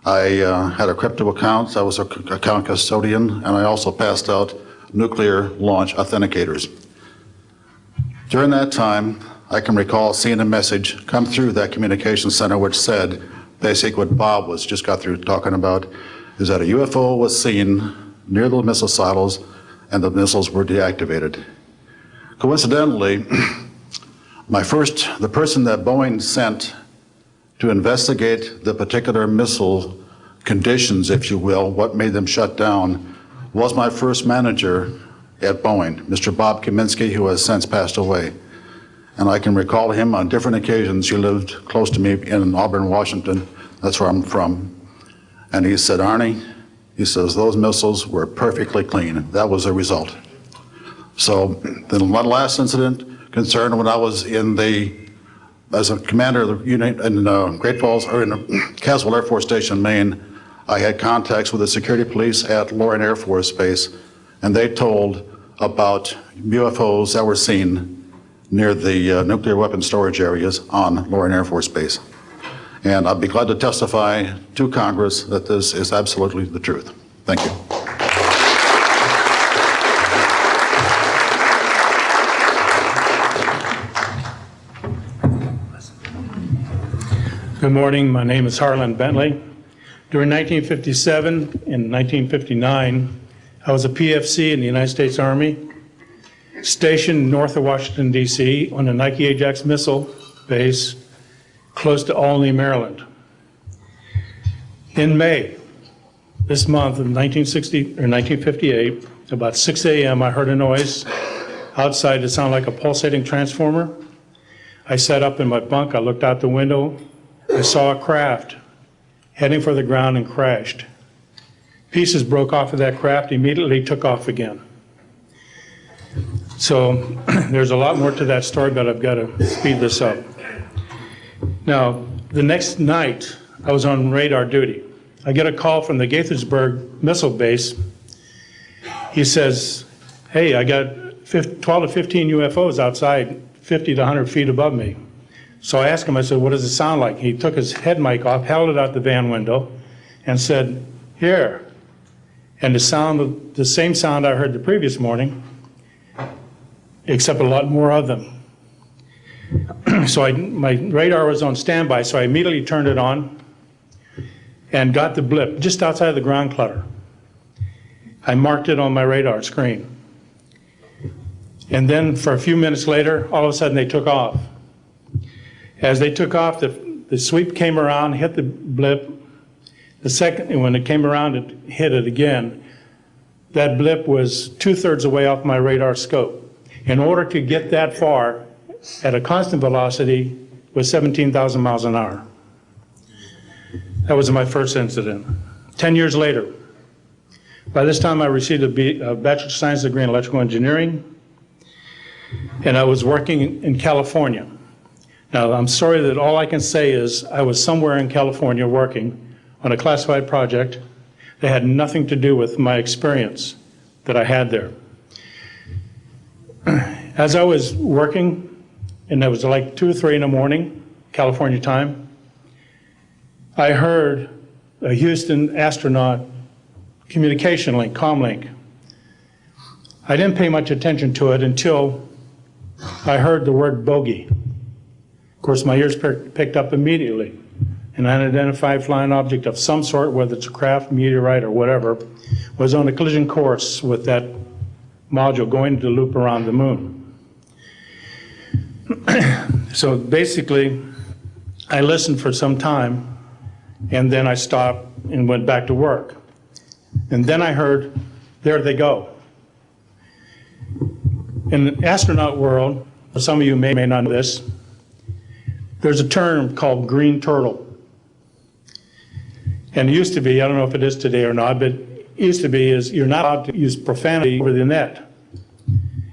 I had a crypto account. I was an account custodian, and I also passed out nuclear launch authenticators. During that time, I can recall seeing a message come through that communication center which said, basically what Bob just got through talking about, is that a UFO was seen near the missile silos and the missiles were deactivated. Coincidentally, the person that Boeing sent to investigate the particular missile conditions, if you will, what made them shut down, was my first manager at Boeing, Mr. Bob Kaminsky, who has since passed away. And I can recall him on different occasions. He lived close to me in Auburn, Washington. That's where I'm from. And he said, Arnie, he says, those missiles were perfectly clean. That was the result. So the last incident concerned when I was as a commander of the unit in Great Falls, or in Caswell Air Force Station, Maine, I had contacts with the security police at Loring Air Force Base, and they told about UFOs that were seen near the nuclear weapon storage areas on Loring Air Force Base. And I'd be glad to testify to Congress that this is absolutely the truth. Thank you. Good morning. My name is Harlan Bentley. During 1957 and 1959, I was a PFC in the United States Army, stationed north of Washington, D.C. on the Nike Ajax missile base close to Olney, Maryland. In May, this month of 1958, about 6 a.m., I heard a noise outside that sounded like a pulsating transformer. I sat up in my bunk, I looked out the window, I saw a craft heading for the ground and crashed. Pieces broke off of that craft, immediately took off again. So there's a lot more to that story, but I've got to speed this up. Now, the next night, I was on radar duty. I get a call from the Gaithersburg missile base. He says, hey, I got 12 to 15 UFOs outside, 50 to 100 feet above me. So I asked him, I said, what does it sound like? He took his head mic off, held it out the van window, and said, here. And the same sound I heard the previous morning, except a lot more of them. So my radar was on standby, so I immediately turned it on and got the blip just outside the ground clutter. I marked it on my radar screen. And then for a few minutes later, all of a sudden they took off. As they took off, the sweep came around, hit the blip. And when it came around, it hit it again. That blip was 2/3 away off my radar scope. In order to get that far at a constant velocity was 17,000 miles an hour. That was my first incident. 10 years later, by this time I received a Bachelor of Science degree in electrical engineering, and I was working in California. Now, I'm sorry that all I can say is I was somewhere in California working on a classified project that had nothing to do with my experience that I had there. As I was working, and it was like 2 or 3 in the morning, California time, I heard a Houston astronaut communication link, comlink. I didn't pay much attention to it until I heard the word bogey. Of course, my ears picked up immediately. An unidentified flying object of some sort, whether it's a craft, meteorite, or whatever, was on a collision course with that module going to loop around the moon. So basically, I listened for some time, and then I stopped and went back to work. And then I heard, there they go. In the astronaut world, some of you may not know this, there's a term called green turtle. And it used to be, I don't know if it is today or not, but it used to be is you're not allowed to use profanity over the net.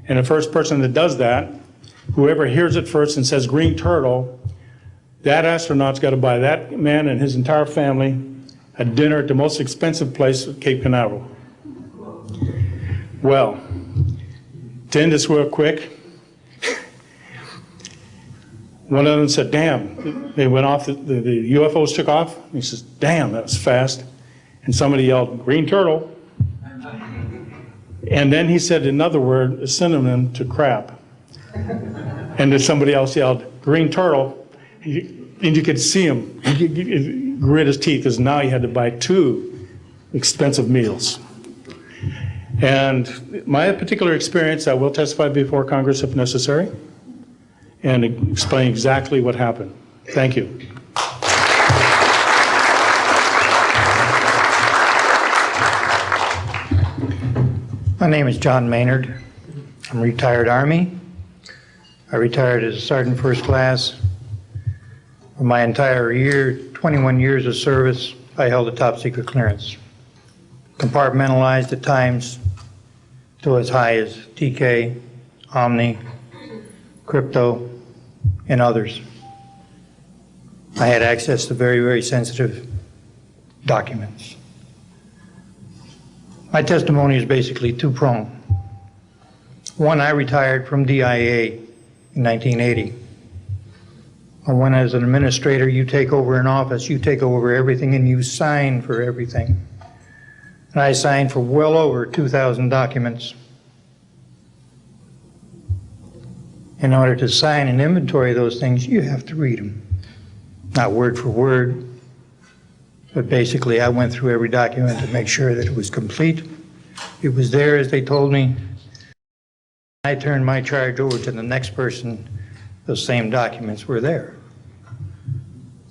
And the first person that does that, whoever hears it first and says green turtle, that astronaut's got to buy that man and his entire family a dinner at the most expensive place at Cape Canaveral. Well, to end this real quick, One of them said, damn, they went off, the UFOs took off. He says, damn, that was fast. And somebody yelled, green turtle. And then he said another word, a synonym to crap. And then somebody else yelled, green turtle. And you could see him grit his teeth, because now he had to buy 2 expensive meals. And my particular experience, I will testify before Congress if necessary, and explain exactly what happened. Thank you. My name is John Maynard. I'm a retired Army. I retired as a Sergeant First Class. For my entire year, 21 years of service, I held a top secret clearance. Compartmentalized at times to as high as TK, Omni, Crypto, and others. I had access to very, very sensitive documents. My testimony is basically two-pronged. One, I retired from DIA in 1980. And when as an administrator, you take over an office, you take over everything and you sign for everything. And I signed for well over 2,000 documents. In order to sign and inventory those things, you have to read them. Not word for word, but basically I went through every document to make sure that it was complete. It was there as they told me. I turned my charge over to the next person, those same documents were there.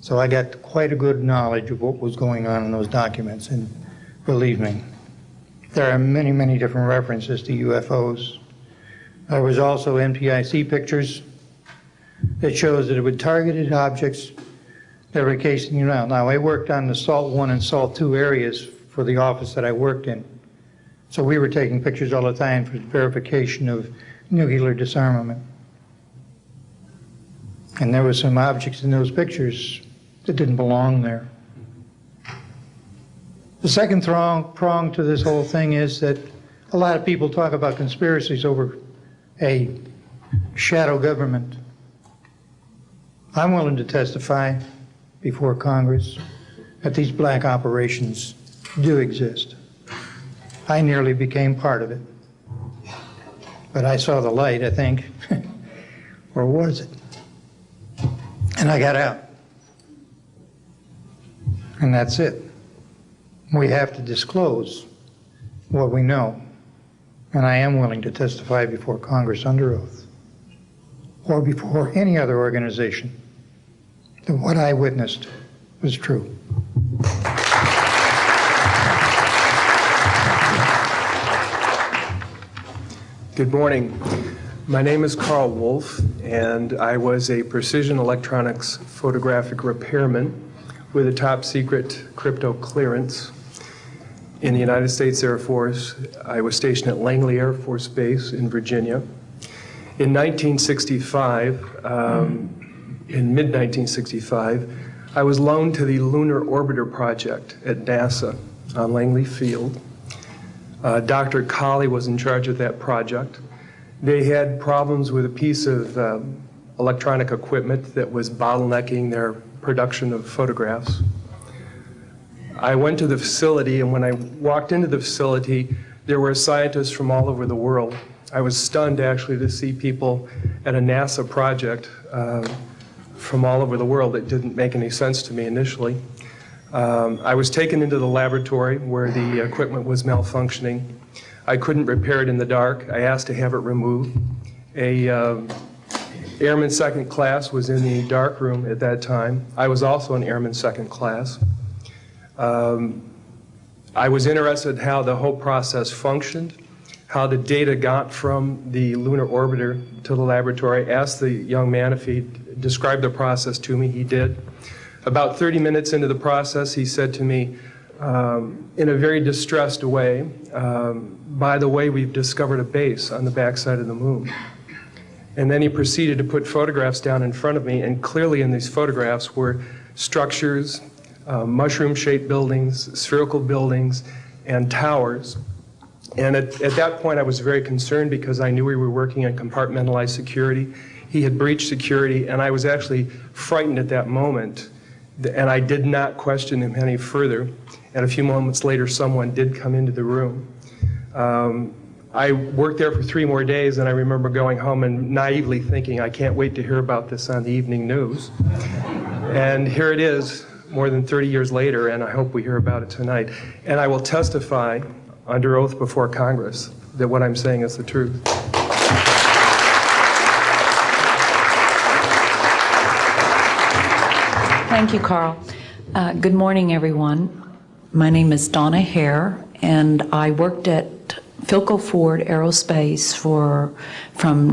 So I got quite a good knowledge of what was going on in those documents, and believe me, there are many, many different references to UFOs. There was also NPIC pictures that shows that it would targeted objects that were casing you out. Now, I worked on the SALT 1 and SALT 2 areas for the office that I worked in. So we were taking pictures all the time for verification of nuclear disarmament. And there were some objects in those pictures that didn't belong there. The second prong to this whole thing is that a lot of people talk about conspiracies over a shadow government. I'm willing to testify before Congress that these black operations do exist. I nearly became part of it. But I saw the light, I think, or was it? And I got out. And that's it. We have to disclose what we know. And I am willing to testify before Congress under oath, or before any other organization, that what I witnessed was true. Good morning. My name is Carl Wolf, and I was a precision electronics photographic repairman with a top secret crypto clearance in the United States Air Force. I was stationed at Langley Air Force Base in Virginia. In 1965, in mid-1965, I was loaned to the Lunar Orbiter Project at NASA on Langley Field. Dr. Colley was in charge of that project. They had problems with a piece of electronic equipment that was bottlenecking their production of photographs. I went to the facility, and when I walked into the facility, there were scientists from all over the world. I was stunned, actually, to see people at a NASA project from all over the world. It didn't make any sense to me initially. I was taken into the laboratory where the equipment was malfunctioning. I couldn't repair it in the dark. I asked to have it removed. A Airman Second Class was in the dark room at that time. I was also an Airman Second Class. I was interested in how the whole process functioned, how the data got from the lunar orbiter to the laboratory. I asked the young man if he'd describe the process to me. He did. About 30 minutes into the process, he said to me, in a very distressed way, by the way, we've discovered a base on the backside of the moon. And then he proceeded to put photographs down in front of me, and clearly in these photographs were structures, mushroom-shaped buildings, spherical buildings, and towers. And at that point, I was very concerned because I knew we were working on compartmentalized security. He had breached security, and I was actually frightened at that moment, and I did not question him any further. And a few moments later, someone did come into the room. I worked there for 3 more days, and I remember going home and naively thinking, I can't wait to hear about this on the evening news. And here it is, more than 30 years later, and I hope we hear about it tonight. And I will testify under oath before Congress that what I'm saying is the truth. Thank you, Carl. Good morning, everyone. My name is Donna Hare, and I worked at Philco Ford Aerospace from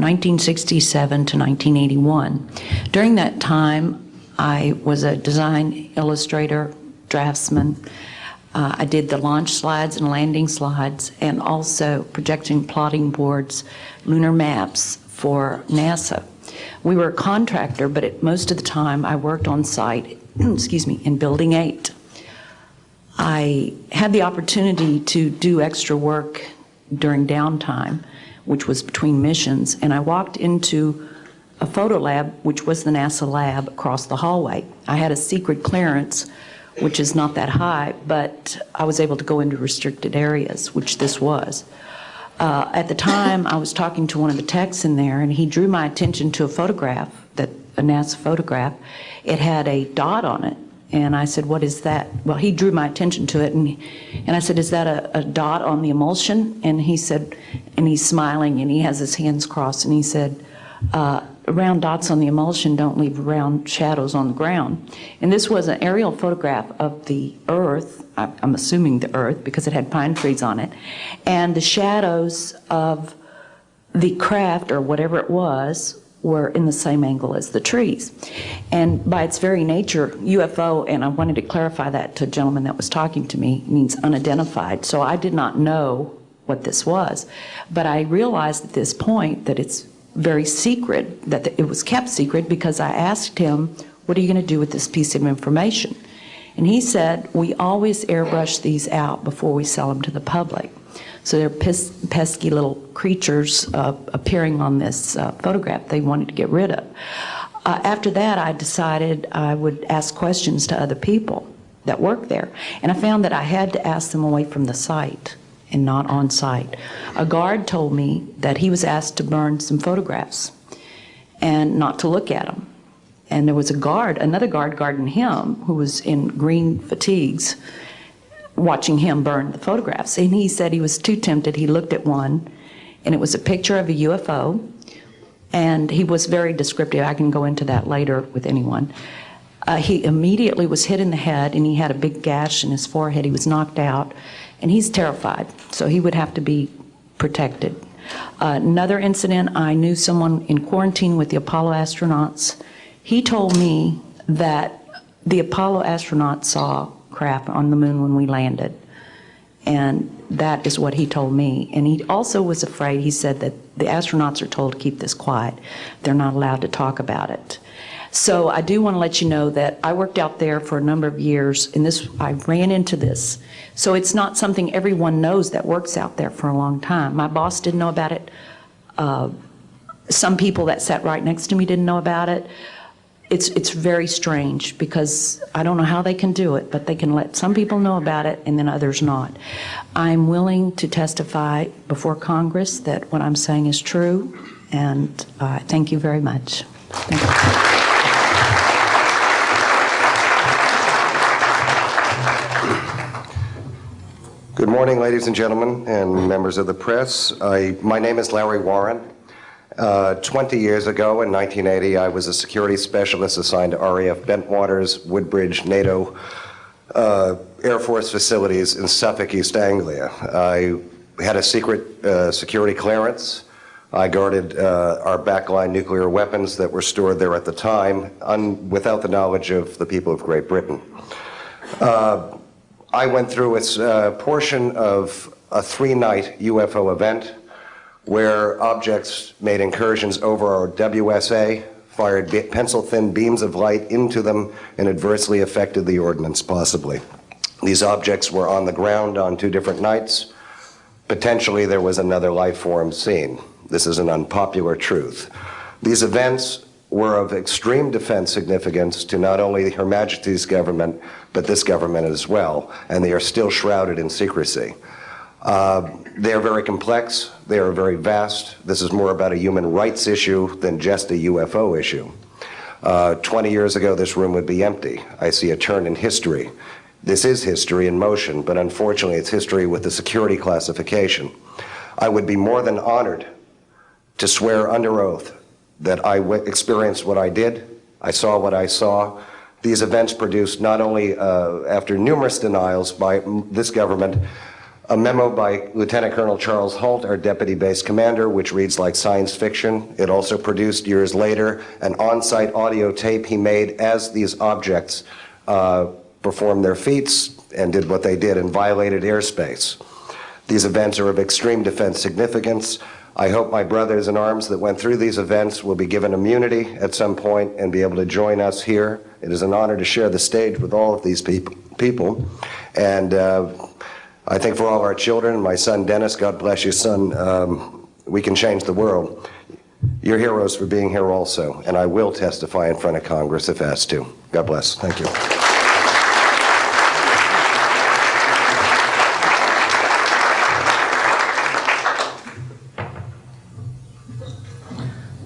1967 to 1981. During that time, I was a design illustrator, draftsman. I did the launch slides and landing slides, and also projection plotting boards, lunar maps for NASA. We were a contractor, but most of the time I worked on site, excuse me, in Building 8. I had the opportunity to do extra work during downtime, which was between missions, and I walked into a photo lab, which was the NASA lab across the hallway. I had a secret clearance, which is not that high, but I was able to go into restricted areas, which this was. At the time, I was talking to one of the techs in there, and he drew my attention to a photograph, a NASA photograph. It had a dot on it, and I said, what is that? Well, he drew my attention to it, and I said, is that a dot on the emulsion? And he said, and he's smiling, and he has his hands crossed, and he said, round dots on the emulsion don't leave round shadows on the ground. And this was an aerial photograph of the Earth, I'm assuming the Earth, because it had pine trees on it, and the shadows of the craft, or whatever it was, were in the same angle as the trees. And by its very nature, UFO, and I wanted to clarify that to a gentleman that was talking to me, means unidentified. So I did not know what this was. But I realized at this point that it's very secret, that it was kept secret, because I asked him, what are you going to do with this piece of information? And he said, we always airbrush these out before we sell them to the public. So they're pesky little creatures appearing on this photograph they wanted to get rid of. After that, I decided I would ask questions to other people that work there. And I found that I had to ask them away from the site and not on site. A guard told me that he was asked to burn some photographs and not to look at them. And there was another guard guarding him, who was in green fatigues, watching him burn the photographs. And he said he was too tempted. He looked at one, and it was a picture of a UFO, and he was very descriptive. I can go into that later with anyone. He immediately was hit in the head, and he had a big gash in his forehead. He was knocked out, and he's terrified, so he would have to be protected. Another incident, I knew someone in quarantine with the Apollo astronauts. He told me that the Apollo astronauts saw craft on the moon when we landed, and that is what he told me. And he also was afraid. He said that the astronauts are told to keep this quiet. They're not allowed to talk about it. So I do want to let you know that I worked out there for a number of years, and I ran into this. So it's not something everyone knows that works out there for a long time. My boss didn't know about it. Some people that sat right next to me didn't know about it. It's very strange, because I don't know how they can do it, but they can let some people know about it and then others not. I'm willing to testify before Congress that what I'm saying is true, and thank you very much. Thank you. Good morning, ladies and gentlemen, and members of the press. My name is Larry Warren. 20 years ago, in 1980, I was a security specialist assigned to RAF Bentwaters, Woodbridge, NATO Air Force facilities in Suffolk, East Anglia. I had a secret security clearance. I guarded our backline nuclear weapons that were stored there at the time, without the knowledge of the people of Great Britain. I went through a portion of a 3-night UFO event where objects made incursions over our WSA, fired pencil-thin beams of light into them, and adversely affected the ordnance, possibly. These objects were on the ground on 2 different nights. Potentially, there was another life form seen. This is an unpopular truth. These events were of extreme defense significance to not only Her Majesty's government, but this government as well, and they are still shrouded in secrecy. They are very complex, they are very vast. This is more about a human rights issue than just a UFO issue. 20 years ago, this room would be empty. I see a turn in history. This is history in motion, but unfortunately it's history with the security classification. I would be more than honored to swear under oath that I experienced what I did, I saw what I saw. These events produced not only, after numerous denials by this government, a memo by Lieutenant Colonel Charles Holt, our deputy base commander, which reads like science fiction. It also produced, years later, an on-site audio tape he made as these objects performed their feats and did what they did and violated airspace. These events are of extreme defense significance. I hope my brothers in arms that went through these events will be given immunity at some point and be able to join us here. It is an honor to share the stage with all of these people. And I think for all of our children, my son Dennis, God bless you, son, we can change the world. You're heroes for being here also, and I will testify in front of Congress if asked to. God bless. Thank you.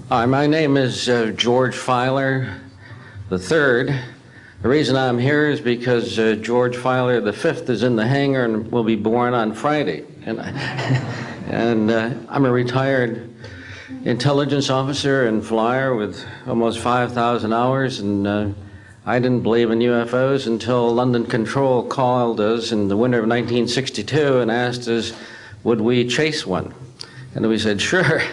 Hi, my name is George Filer III. The reason I'm here is because George Filer V is in the hangar and will be born on Friday. And I'm a retired intelligence officer and flyer with almost 5,000 hours, and I didn't believe in UFOs until London Control called us in the winter of 1962 and asked us, would we chase one? And we said, sure.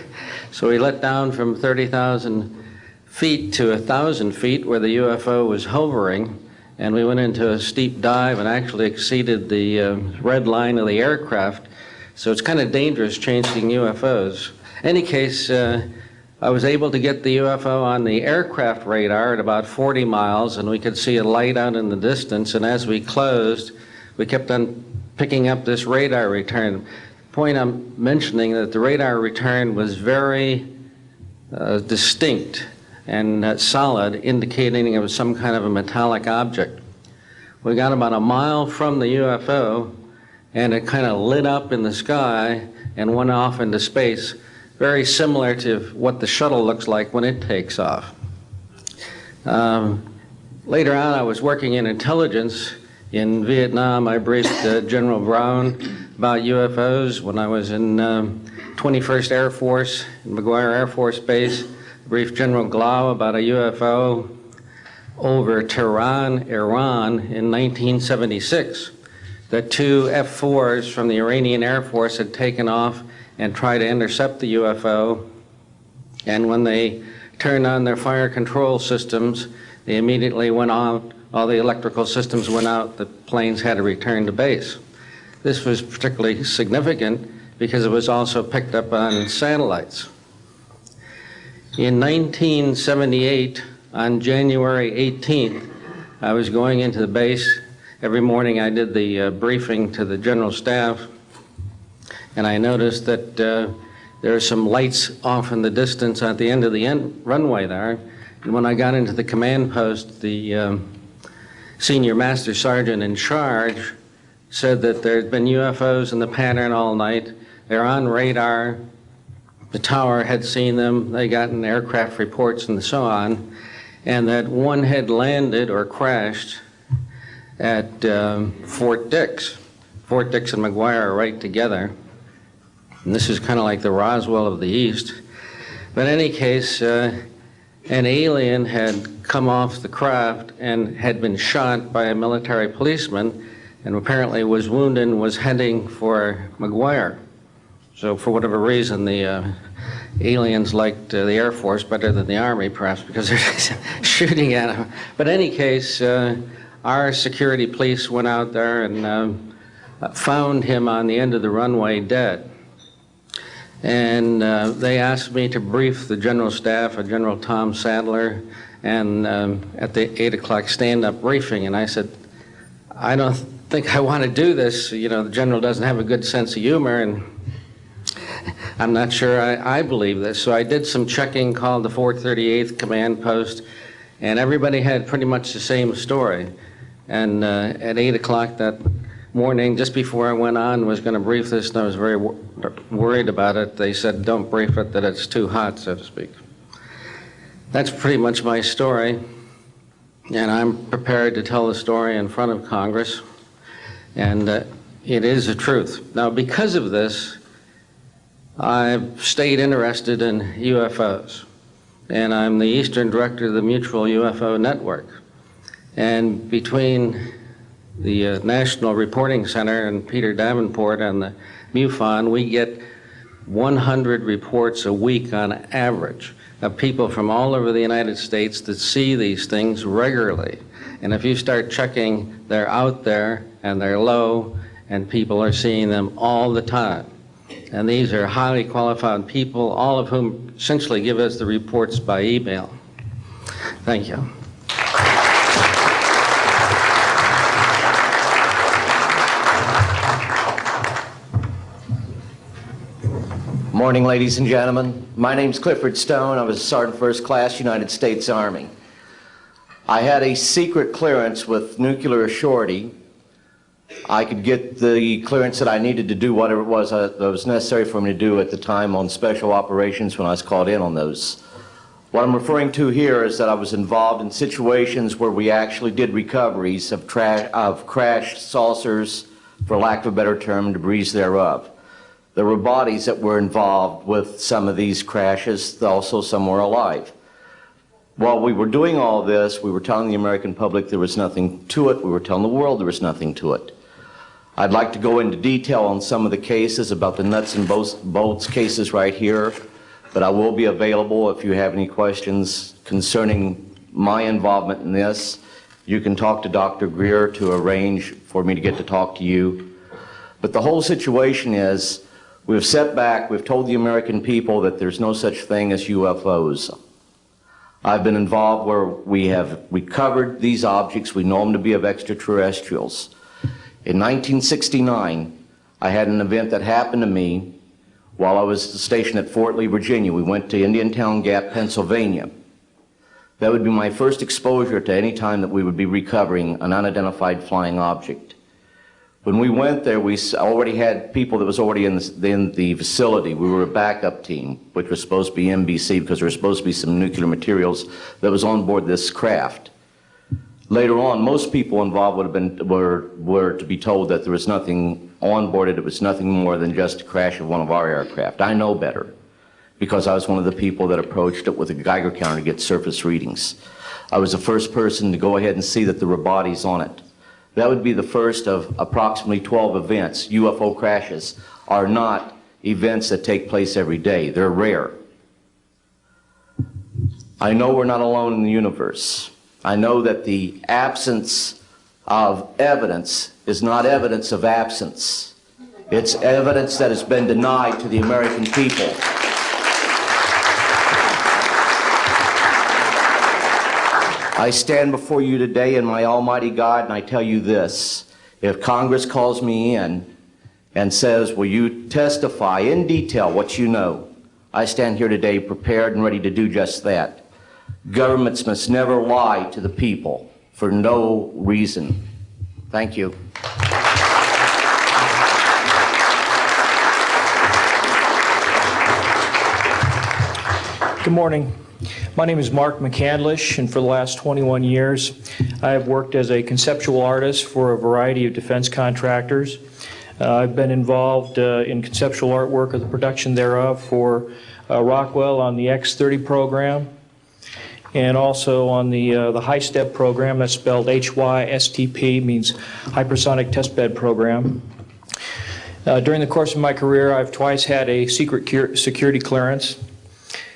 So we let down from 30,000 feet to 1,000 feet where the UFO was hovering, and we went into a steep dive and actually exceeded the red line of the aircraft. So it's kind of dangerous chasing UFOs. In any case, I was able to get the UFO on the aircraft radar at about 40 miles, and we could see a light out in the distance, and as we closed, we kept on picking up this radar return. Point I'm mentioning that the radar return was very distinct and solid, indicating it was some kind of a metallic object. We got about a mile from the UFO, and it kind of lit up in the sky and went off into space, very similar to what the shuttle looks like when it takes off. Later on, I was working in intelligence. In Vietnam, I briefed General Brown about UFOs. When I was in 21st Air Force, in McGuire Air Force Base, I briefed General Glau about a UFO over Tehran, Iran in 1976. That two F-4s from the Iranian Air Force had taken off and tried to intercept the UFO. And when they turned on their fire control systems, they immediately went on. All the electrical systems went out. The planes had to return to base. This was particularly significant because it was also picked up on satellites. In 1978, on January 18th, I was going into the base. Every morning I did the briefing to the general staff, and I noticed that there are some lights off in the distance at the end of the runway there. And when I got into the command post, the senior master sergeant in charge said that there had been UFOs in the pattern all night. They're on radar. The tower had seen them. They got in aircraft reports and so on. And that one had landed or crashed at Fort Dix. Fort Dix and McGuire are right together. And this is kind of like the Roswell of the East. But in any case, an alien had come off the craft and had been shot by a military policeman and apparently was wounded and was heading for McGuire. So for whatever reason, the aliens liked the Air Force better than the Army, perhaps because they're shooting at them. But in any case, our security police went out there and found him on the end of the runway dead. And they asked me to brief the general staff, General Tom Sadler, and at the 8 o'clock stand-up briefing. And I said, I don't think I want to do this. You know, the general doesn't have a good sense of humor. And I'm not sure I believe this. So I did some checking, called the 438th Command Post, and everybody had pretty much the same story. And at 8 o'clock that morning, just before I went on, was going to brief this, and I was very worried about it. They said, don't brief it, that it's too hot, so to speak. That's pretty much my story, and I'm prepared to tell the story in front of Congress, and it is the truth. Now, because of this, I've stayed interested in UFOs, and I'm the Eastern Director of the Mutual UFO Network. And between the National Reporting Center and Peter Davenport and the MUFON, we get 100 reports a week on average of people from all over the United States that see these things regularly. And if you start checking, they're out there and they're low, and people are seeing them all the time. And these are highly qualified people, all of whom essentially give us the reports by email. Thank you. Morning, ladies and gentlemen. My name's Clifford Stone. I was a Sergeant First Class, United States Army. I had a secret clearance with nuclear surety. I could get the clearance that I needed to do whatever it was that was necessary for me to do at the time on special operations when I was called in on those. What I'm referring to here is that I was involved in situations where we actually did recoveries of crashed saucers, for lack of a better term, debris thereof. There were bodies that were involved with some of these crashes, also some were alive. While we were doing all this, we were telling the American public there was nothing to it. We were telling the world there was nothing to it. I'd like to go into detail on some of the cases, about the nuts and bolts cases right here, but I will be available if you have any questions concerning my involvement in this. You can talk to Dr. Greer to arrange for me to get to talk to you. But the whole situation is, we've set back, we've told the American people that there's no such thing as UFOs. I've been involved where we have recovered these objects. We know them to be of extraterrestrials. In 1969, I had an event that happened to me while I was stationed at Fort Lee, Virginia. We went to Indiantown Gap, Pennsylvania. That would be my first exposure to any time that we would be recovering an unidentified flying object. When we went there, we already had people that was already in the facility. We were a backup team, which was supposed to be NBC because there was supposed to be some nuclear materials that was on board this craft. Later on, most people involved were to be told that there was nothing on board it. It was nothing more than just a crash of one of our aircraft. I know better because I was one of the people that approached it with a Geiger counter to get surface readings. I was the first person to go ahead and see that there were bodies on it. That would be the first of approximately 12 events. UFO crashes are not events that take place every day. They're rare. I know we're not alone in the universe. I know that the absence of evidence is not evidence of absence. It's evidence that has been denied to the American people. I stand before you today in my almighty God, and I tell you this. If Congress calls me in and says, will you testify in detail what you know, I stand here today prepared and ready to do just that. Governments must never lie to the people for no reason. Thank you. Good morning. My name is Mark McCandlish, and for the last 21 years, I have worked as a conceptual artist for a variety of defense contractors. I've been involved in conceptual artwork of the production thereof for Rockwell on the X-30 program, and also on the high-step program, that's spelled HYSTP, means Hypersonic Testbed Program. During the course of my career, I've twice had a secret security clearance.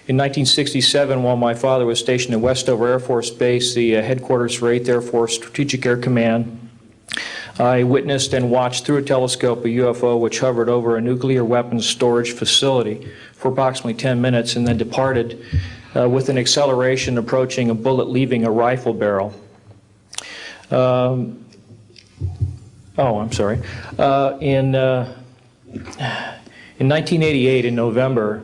In 1967, while my father was stationed at Westover Air Force Base, the headquarters for 8th Air Force Strategic Air Command, I witnessed and watched through a telescope a UFO which hovered over a nuclear weapons storage facility for approximately 10 minutes and then departed with an acceleration approaching a bullet leaving a rifle barrel. In In 1988, in November,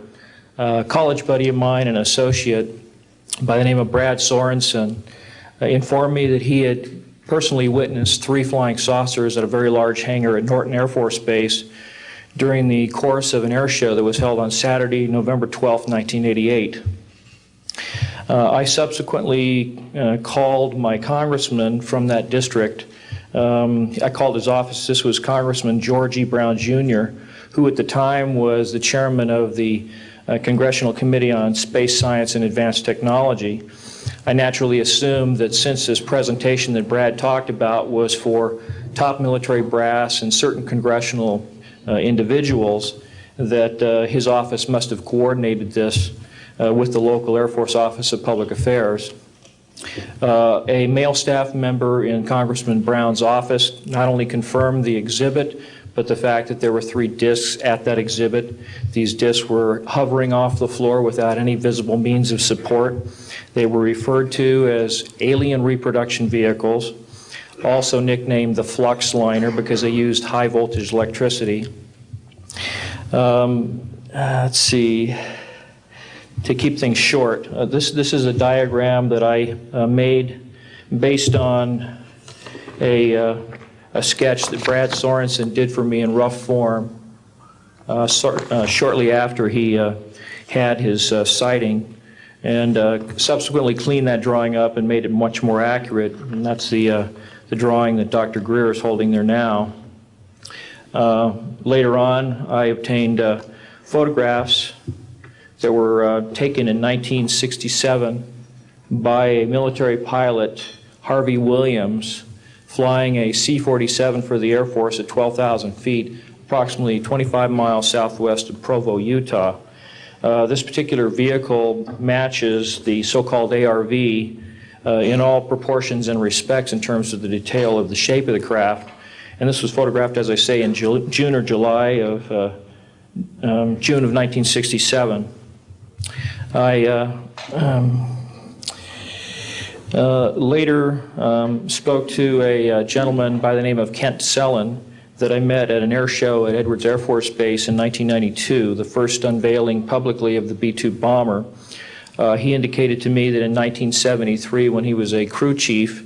a college buddy of mine, an associate by the name of Brad Sorensen, informed me that he had personally witnessed 3 flying saucers at a very large hangar at Norton Air Force Base during the course of an air show that was held on Saturday, November 12, 1988. I subsequently called my congressman from that district. I called his office. This was Congressman George E. Brown, Jr., who at the time was the chairman of the Congressional Committee on Space Science and Advanced Technology. I naturally assumed that since this presentation that Brad talked about was for top military brass and certain congressional individuals, that his office must have coordinated this with the local Air Force Office of Public Affairs. A male staff member in Congressman Brown's office not only confirmed the exhibit, but the fact that there were 3 discs at that exhibit. These discs were hovering off the floor without any visible means of support. They were referred to as alien reproduction vehicles, also nicknamed the flux liner because they used high voltage electricity. Let's see, to keep things short, this is a diagram that I made based on a sketch that Brad Sorensen did for me in rough form shortly after he had his sighting, and subsequently cleaned that drawing up and made it much more accurate. And that's the drawing that Dr. Greer is holding there now. Later on, I obtained photographs that were taken in 1967 by a military pilot, Harvey Williams, flying a C-47 for the Air Force at 12,000 feet, approximately 25 miles southwest of Provo, Utah. This particular vehicle matches the so-called ARV in all proportions and respects in terms of the detail of the shape of the craft. And this was photographed, as I say, in June or July of June of 1967. I later spoke to a gentleman by the name of Kent Sellen that I met at an air show at Edwards Air Force Base in 1992, the first unveiling publicly of the B-2 bomber. He indicated to me that in 1973, when he was a crew chief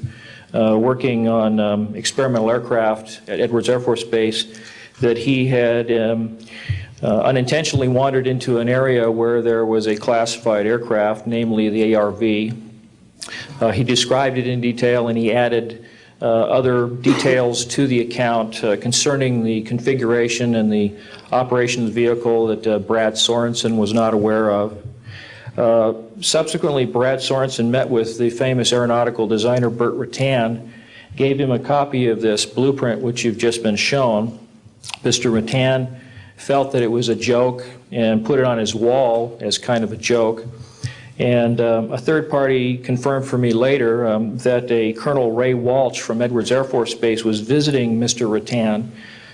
working on experimental aircraft at Edwards Air Force Base, that he had unintentionally wandered into an area where there was a classified aircraft, namely the ARV. He described it in detail, and he added other details to the account concerning the configuration and the operation of the vehicle that Brad Sorensen was not aware of. Subsequently, Brad Sorensen met with the famous aeronautical designer Burt Rutan, gave him a copy of this blueprint which you've just been shown. Mr. Rutan felt that it was a joke and put it on his wall as kind of a joke. And a third party confirmed for me later that a Colonel Ray Walsh from Edwards Air Force Base was visiting Mr. Rutan,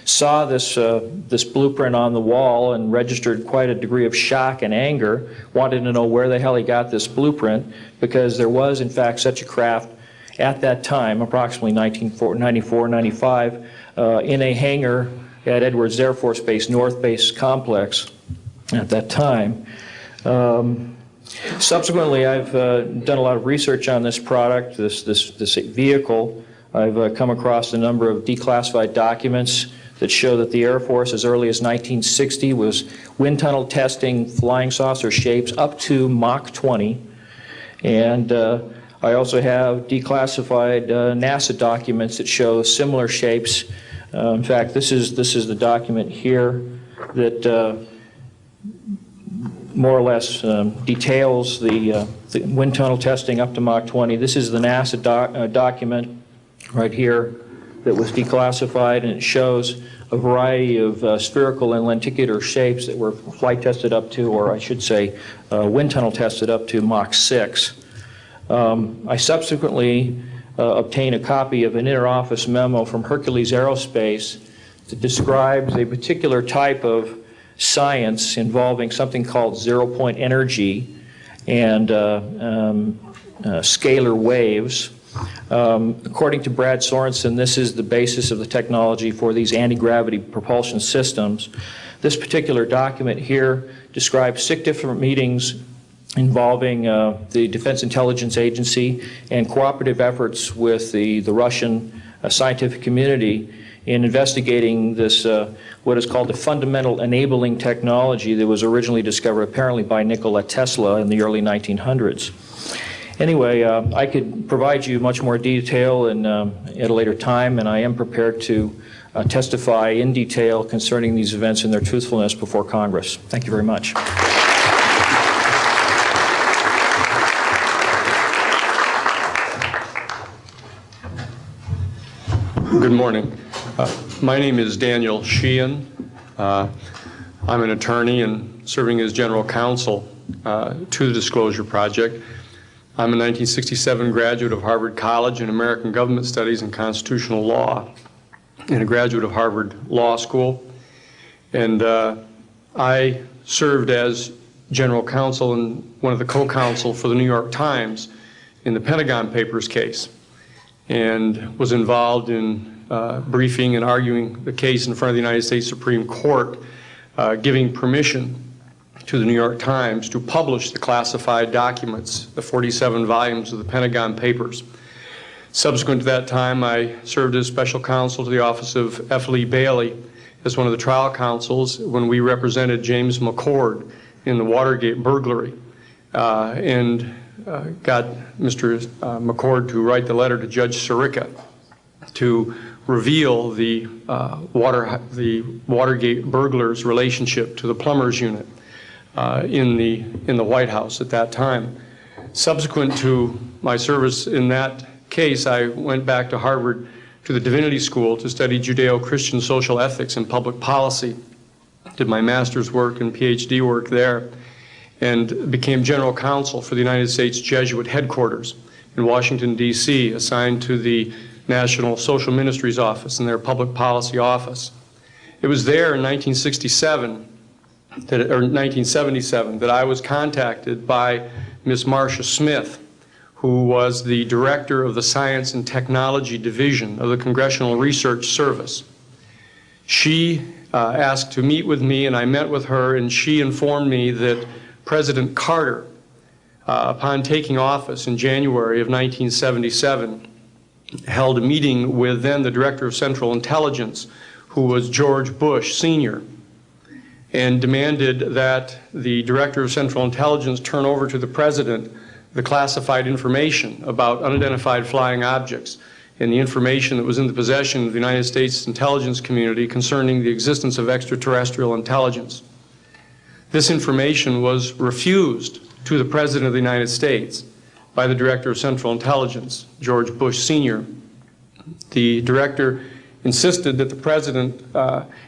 saw this, this blueprint on the wall and registered quite a degree of shock and anger, wanted to know where the hell he got this blueprint, because there was in fact such a craft at that time, approximately 1994-95, in a hangar at Edwards Air Force Base, North Base Complex at that time. Subsequently, I've done a lot of research on this product, this vehicle. I've come across a number of declassified documents that show that the Air Force, as early as 1960, was wind tunnel testing flying saucer shapes up to Mach 20. And I also have declassified NASA documents that show similar shapes. In fact, this is the document here that more or less details the wind tunnel testing up to Mach 20. This is the NASA document right here that was declassified, and it shows a variety of spherical and lenticular shapes that were flight tested up to, or I should say, wind tunnel tested up to Mach 6. I subsequently obtained a copy of an inter-office memo from Hercules Aerospace that describes a particular type of science involving something called zero-point energy and scalar waves. According to Brad Sorensen, this is the basis of the technology for these anti-gravity propulsion systems. This particular document here describes 6 different meetings involving the Defense Intelligence Agency and cooperative efforts with the Russian scientific community in investigating this, what is called the fundamental enabling technology that was originally discovered apparently by Nikola Tesla in the early 1900s. Anyway, I could provide you much more detail at a later time, and I am prepared to testify in detail concerning these events and their truthfulness before Congress. Thank you very much. Good morning. My name is Daniel Sheehan. I'm an attorney and serving as general counsel to the Disclosure Project. I'm a 1967 graduate of Harvard College in American Government Studies and Constitutional Law, and a graduate of Harvard Law School. And I served as general counsel and one of the co-counsel for the New York Times in the Pentagon Papers case, and was involved in briefing and arguing the case in front of the United States Supreme Court, giving permission to the New York Times to publish the classified documents, the 47 volumes of the Pentagon Papers. Subsequent to that time, I served as special counsel to the office of F. Lee Bailey as one of the trial counsels when we represented James McCord in the Watergate burglary, and got Mr. McCord to write the letter to Judge Sirica to reveal the Watergate burglars' relationship to the plumbers unit in the White House at that time. Subsequent to my service in that case, I went back to Harvard to the Divinity School to study Judeo-Christian social ethics and public policy. Did my master's work and PhD work there, and became general counsel for the United States Jesuit headquarters in Washington, D.C., assigned to the National Social Ministries Office and their Public Policy Office. It was there in 1977 that I was contacted by Ms. Marcia Smith, who was the director of the Science and Technology Division of the Congressional Research Service. She asked to meet with me, and I met with her, and she informed me that President Carter, upon taking office in January of 1977, held a meeting with then the Director of Central Intelligence, who was George Bush Sr., and demanded that the Director of Central Intelligence turn over to the President the classified information about unidentified flying objects and the information that was in the possession of the United States intelligence community concerning the existence of extraterrestrial intelligence. This information was refused to the President of the United States by the Director of Central Intelligence, George Bush Sr. The Director insisted that the President,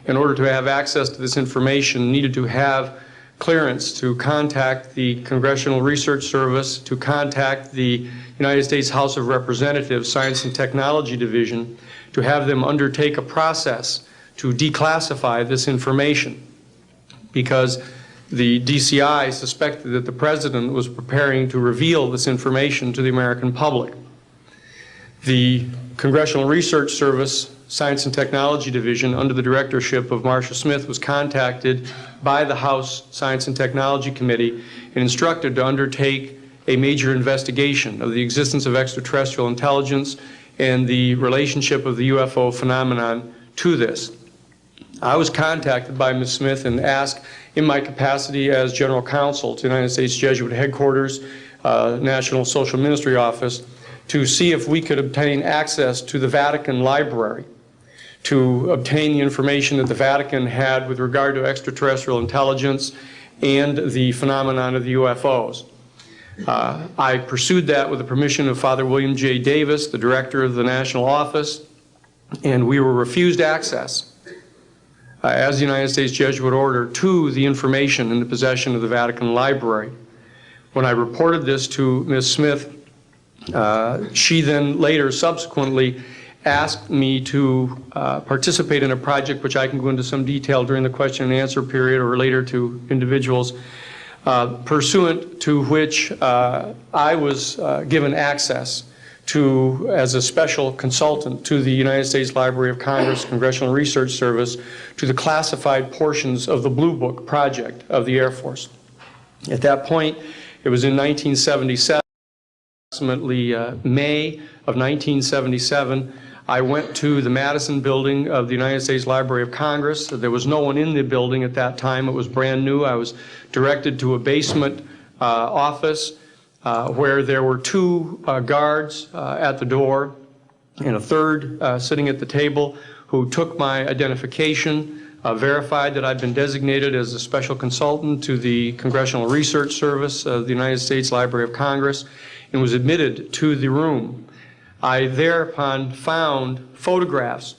in order to have access to this information, needed to have clearance to contact the Congressional Research Service, to contact the United States House of Representatives Science and Technology Division, to have them undertake a process to declassify this information, because the DCI suspected that the President was preparing to reveal this information to the American public. The Congressional Research Service Science and Technology Division, under the directorship of Marcia Smith, was contacted by the House Science and Technology Committee and instructed to undertake a major investigation of the existence of extraterrestrial intelligence and the relationship of the UFO phenomenon to this. I was contacted by Ms. Smith and asked, in my capacity as General Counsel to the United States Jesuit Headquarters, National Social Ministry Office, to see if we could obtain access to the Vatican Library, to obtain the information that the Vatican had with regard to extraterrestrial intelligence and the phenomenon of the UFOs. I pursued that with the permission of Father William J. Davis, the director of the National Office, and we were refused access as the United States Jesuit Order to the information in the possession of the Vatican Library. When I reported this to Ms. Smith, she then later subsequently asked me to participate in a project which I can go into some detail during the question and answer period or later to individuals, pursuant to which I was given access as a special consultant to the United States Library of Congress Congressional Research Service to the classified portions of the Blue Book project of the Air Force. At that point, it was in 1977, approximately May of 1977, I went to the Madison building of the United States Library of Congress. There was no one in the building at that time. It was brand new. I was directed to a basement office where there were two guards at the door and a third sitting at the table who took my identification, verified that I'd been designated as a special consultant to the Congressional Research Service of the United States Library of Congress, and was admitted to the room. I thereupon found photographs,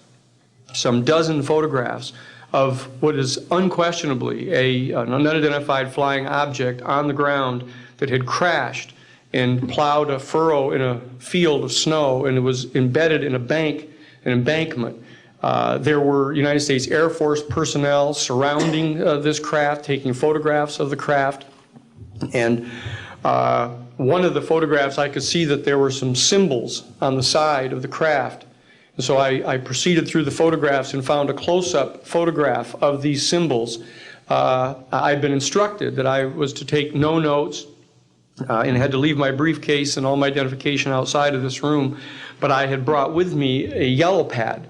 some dozen photographs, of what is unquestionably an unidentified flying object on the ground that had crashed and plowed a furrow in a field of snow, and it was embedded in an embankment. There were United States Air Force personnel surrounding this craft, taking photographs of the craft. And one of the photographs, I could see that there were some symbols on the side of the craft. And so I proceeded through the photographs and found a close-up photograph of these symbols. I'd been instructed that I was to take no notes and had to leave my briefcase and all my identification outside of this room, but I had brought with me a yellow pad.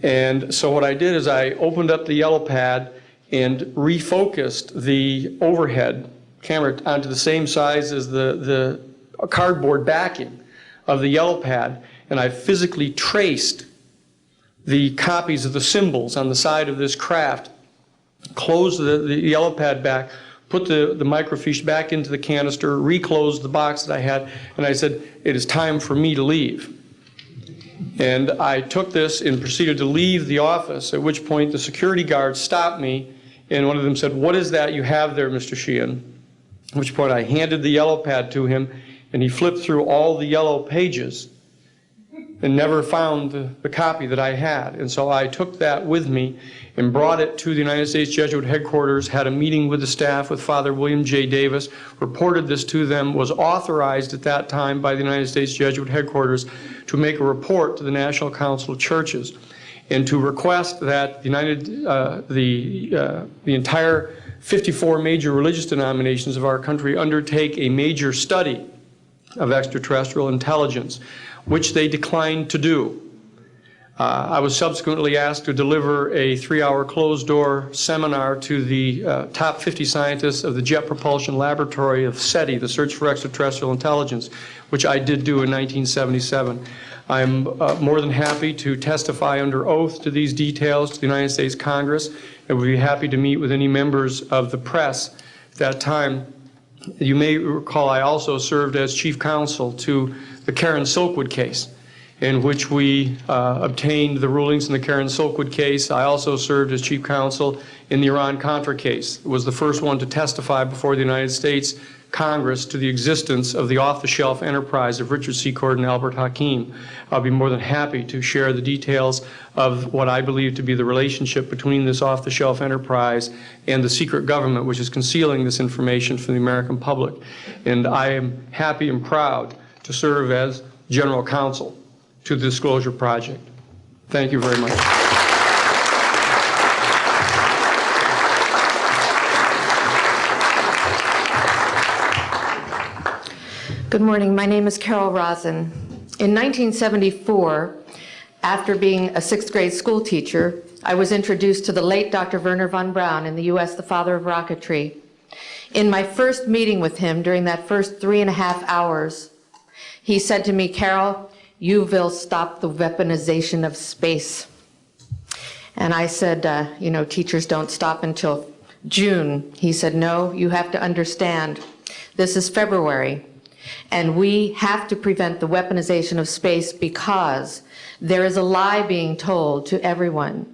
And so what I did is I opened up the yellow pad and refocused the overhead camera onto the same size as the cardboard backing of the yellow pad, and I physically traced the copies of the symbols on the side of this craft, closed the yellow pad back, put the microfiche back into the canister, reclosed the box that I had, and I said, it is time for me to leave. And I took this and proceeded to leave the office, at which point the security guards stopped me, and one of them said, "What is that you have there, Mr. Sheehan?" At which point I handed the yellow pad to him, and he flipped through all the yellow pages and never found the copy that I had. And so I took that with me and brought it to the United States Jesuit headquarters, had a meeting with the staff, with Father William J. Davis, reported this to them, was authorized at that time by the United States Jesuit headquarters to make a report to the National Council of Churches and to request that the entire 54 major religious denominations of our country undertake a major study of extraterrestrial intelligence, which they declined to do. I was subsequently asked to deliver a 3-hour closed-door seminar to the top 50 scientists of the Jet Propulsion Laboratory of c-seti, the Search for Extraterrestrial Intelligence, which I did do in 1977. I'm more than happy to testify under oath to these details to the United States Congress, and would be happy to meet with any members of the press at that time. You may recall I also served as chief counsel to the Karen Silkwood case, in which we obtained the rulings in the Karen Silkwood case. I also served as chief counsel in the Iran-Contra case. It was the first one to testify before the United States Congress to the existence of the off-the-shelf enterprise of Richard Secord and Albert Hakim. I'll be more than happy to share the details of what I believe to be the relationship between this off-the-shelf enterprise and the secret government, which is concealing this information from the American public. And I am happy and proud to serve as general counsel to the Disclosure Project. Thank you very much. Good morning. My name is Carol Rosen. In 1974, after being a 6th grade school teacher, I was introduced to the late Dr. Wernher von Braun in the U.S., the father of rocketry. In my first meeting with him, during that first 3.5 hours, he said to me, "Carol, you will stop the weaponization of space." And I said, you know, teachers don't stop until June. He said, "No, you have to understand. This is February. And we have to prevent the weaponization of space because there is a lie being told to everyone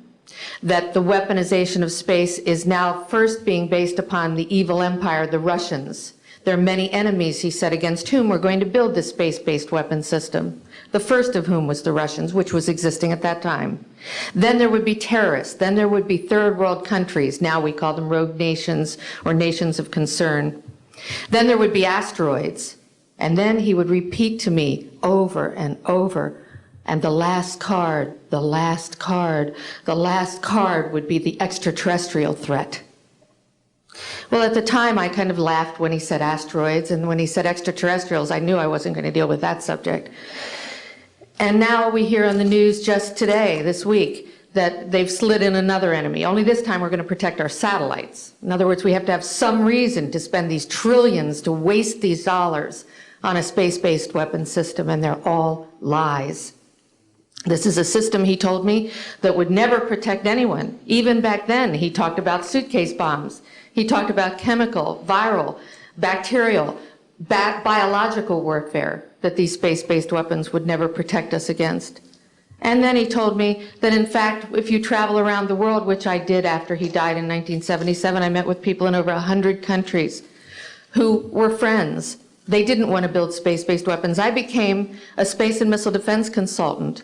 that the weaponization of space is now first being based upon the evil empire, the Russians. There are many enemies," he said, "against whom we're going to build this space-based weapon system. The first of whom was the Russians, which was existing at that time. Then there would be terrorists. Then there would be third world countries. Now we call them rogue nations or nations of concern. Then there would be asteroids. And then he would repeat to me over and over, and the last card, the last card, the last card would be the extraterrestrial threat. Well, at the time, I kind of laughed when he said asteroids, and when he said extraterrestrials, I knew I wasn't going to deal with that subject. And now we hear on the news just today, this week, that they've slid in another enemy. Only this time we're going to protect our satellites. In other words, we have to have some reason to spend these trillions, to waste these dollars on a space-based weapon system, and they're all lies. This is a system, he told me, that would never protect anyone. Even back then, he talked about suitcase bombs. He talked about chemical, viral, bacterial, biological warfare, that these space-based weapons would never protect us against. And then he told me that, in fact, if you travel around the world, which I did after he died in 1977, I met with people in over 100 countries who were friends. They didn't want to build space-based weapons. I became a space and missile defense consultant,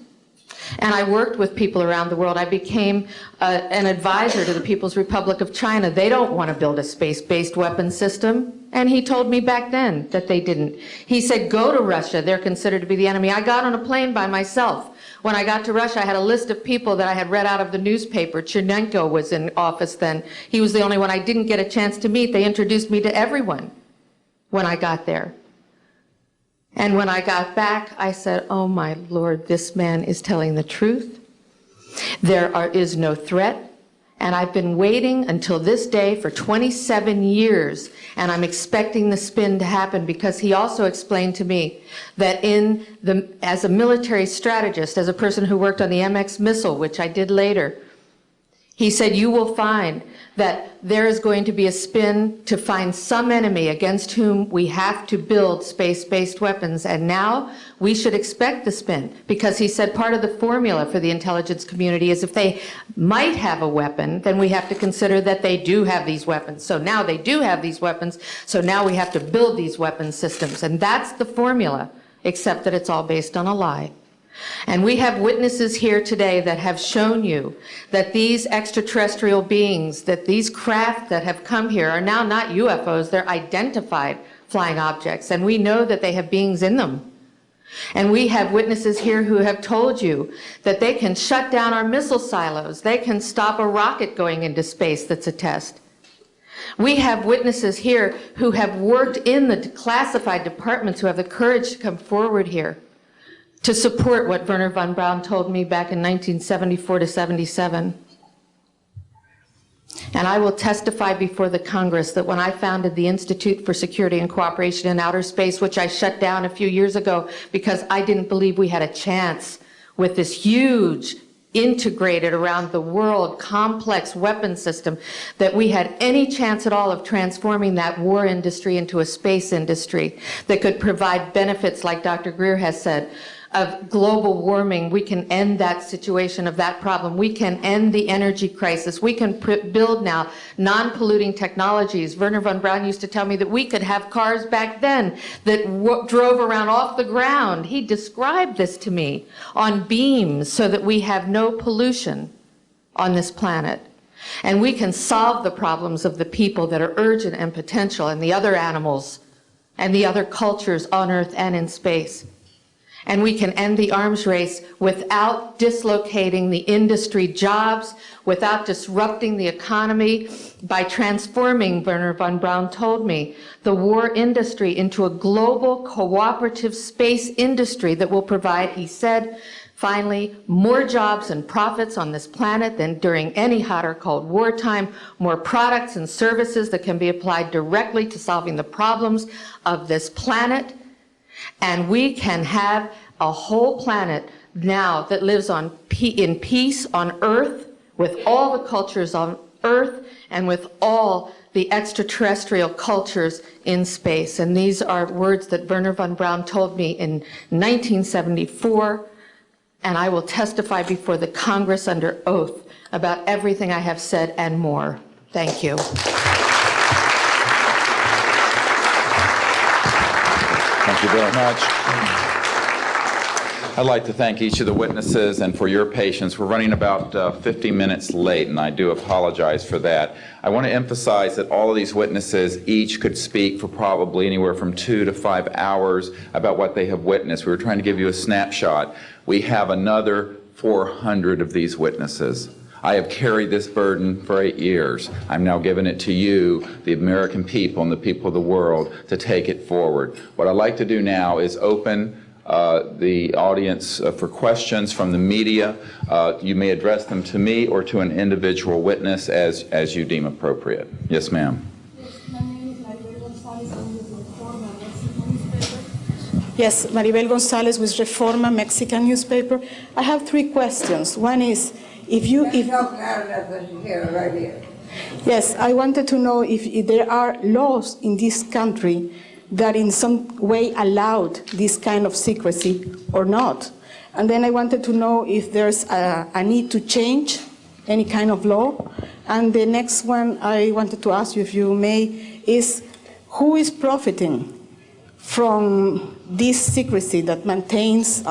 and I worked with people around the world. I became an advisor to the People's Republic of China. They don't want to build a space-based weapon system. And he told me back then that they didn't. He said, go to Russia. They're considered to be the enemy. I got on a plane by myself. When I got to Russia, I had a list of people that I had read out of the newspaper. Chernenko was in office then. He was the only one I didn't get a chance to meet. They introduced me to everyone when I got there. And when I got back, I said, oh my Lord, this man is telling the truth. There is no threat. And I've been waiting until this day for 27 years, and I'm expecting the spin to happen, because he also explained to me that as a military strategist, as a person who worked on the MX missile, which I did later, he said, you will find that there is going to be a spin to find some enemy against whom we have to build space-based weapons. And now we should expect the spin, because he said part of the formula for the intelligence community is if they might have a weapon, then we have to consider that they do have these weapons. So now they do have these weapons, so now we have to build these weapon systems. And that's the formula, except that it's all based on a lie. And we have witnesses here today that have shown you that these extraterrestrial beings, that these craft that have come here are now not UFOs, they're identified flying objects, and we know that they have beings in them. And we have witnesses here who have told you that they can shut down our missile silos, they can stop a rocket going into space that's a test. We have witnesses here who have worked in the classified departments, who have the courage to come forward here to support what Wernher von Braun told me back in 1974 to 77. And I will testify before the Congress that when I founded the Institute for Security and Cooperation in Outer Space, which I shut down a few years ago because I didn't believe we had a chance with this huge, integrated around the world, complex weapon system, that we had any chance at all of transforming that war industry into a space industry that could provide benefits, like Dr. Greer has said, of global warming. We can end that situation of that problem. We can end the energy crisis. We can build now non-polluting technologies. Wernher von Braun used to tell me that we could have cars back then that drove around off the ground. He described this to me on beams so that we have no pollution on this planet. And we can solve the problems of the people that are urgent and potential, and the other animals and the other cultures on Earth and in space. And we can end the arms race without dislocating the industry jobs, without disrupting the economy, by transforming, Wernher von Braun told me, the war industry into a global cooperative space industry that will provide, he said, finally, more jobs and profits on this planet than during any hot or cold wartime, more products and services that can be applied directly to solving the problems of this planet. And we can have a whole planet now that lives in peace on Earth, with all the cultures on Earth and with all the extraterrestrial cultures in space. And these are words that Wernher von Braun told me in 1974, and I will testify before the Congress under oath about everything I have said and more. Thank you. Thank you very much. I'd like to thank each of the witnesses and for your patience. We're running about 50 minutes late, and I do apologize for that. I want to emphasize that all of these witnesses each could speak for probably anywhere from 2 to 5 hours about what they have witnessed. We were trying to give you a snapshot. We have another 400 of these witnesses. I have carried this burden for 8 years. I'm now giving it to you, the American people and the people of the world, to take it forward. What I'd like to do now is open the audience for questions from the media. You may address them to me or to an individual witness as you deem appropriate. Yes, ma'am. Yes, Maribel Gonzalez with Reforma, Mexican newspaper. I have 3 questions. One is, Yes, I wanted to know if there are laws in this country that in some way allowed this kind of secrecy or not. And then I wanted to know if there's a need to change any kind of law. And the next one I wanted to ask you, if you may, is who is profiting from this secrecy that maintains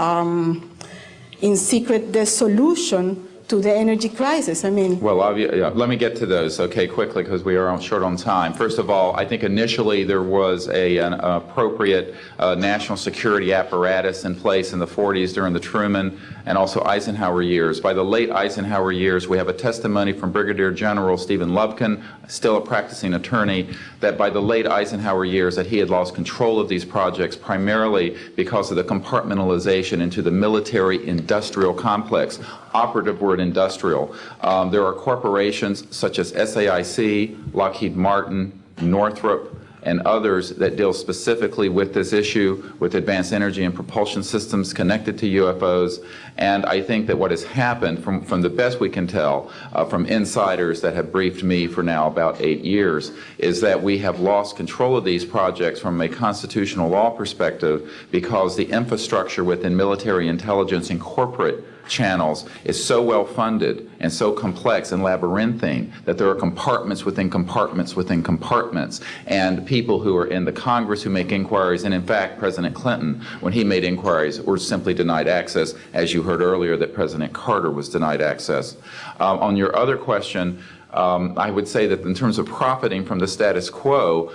in secret the solution to the energy crisis? I mean... Well, let me get to those, okay, quickly, because we are short on time. First of all, I think initially there was an appropriate national security apparatus in place in the 40s during the Truman and also Eisenhower years. By the late Eisenhower years, we have a testimony from Brigadier General Stephen Lubkin, still a practicing attorney, that by the late Eisenhower years that he had lost control of these projects primarily because of the compartmentalization into the military-industrial complex. Operative word industrial. There are corporations such as SAIC, Lockheed Martin, Northrop, and others that deal specifically with this issue, with advanced energy and propulsion systems connected to UFOs. And I think that what has happened, from the best we can tell, from insiders that have briefed me for now about 8 years, is that we have lost control of these projects from a constitutional law perspective because the infrastructure within military intelligence and corporate channels is so well funded and so complex and labyrinthine that there are compartments within compartments within compartments, and people who are in the Congress who make inquiries, and in fact President Clinton, when he made inquiries, were simply denied access, as you heard earlier that President Carter was denied access. On your other question, I would say that in terms of profiting from the status quo,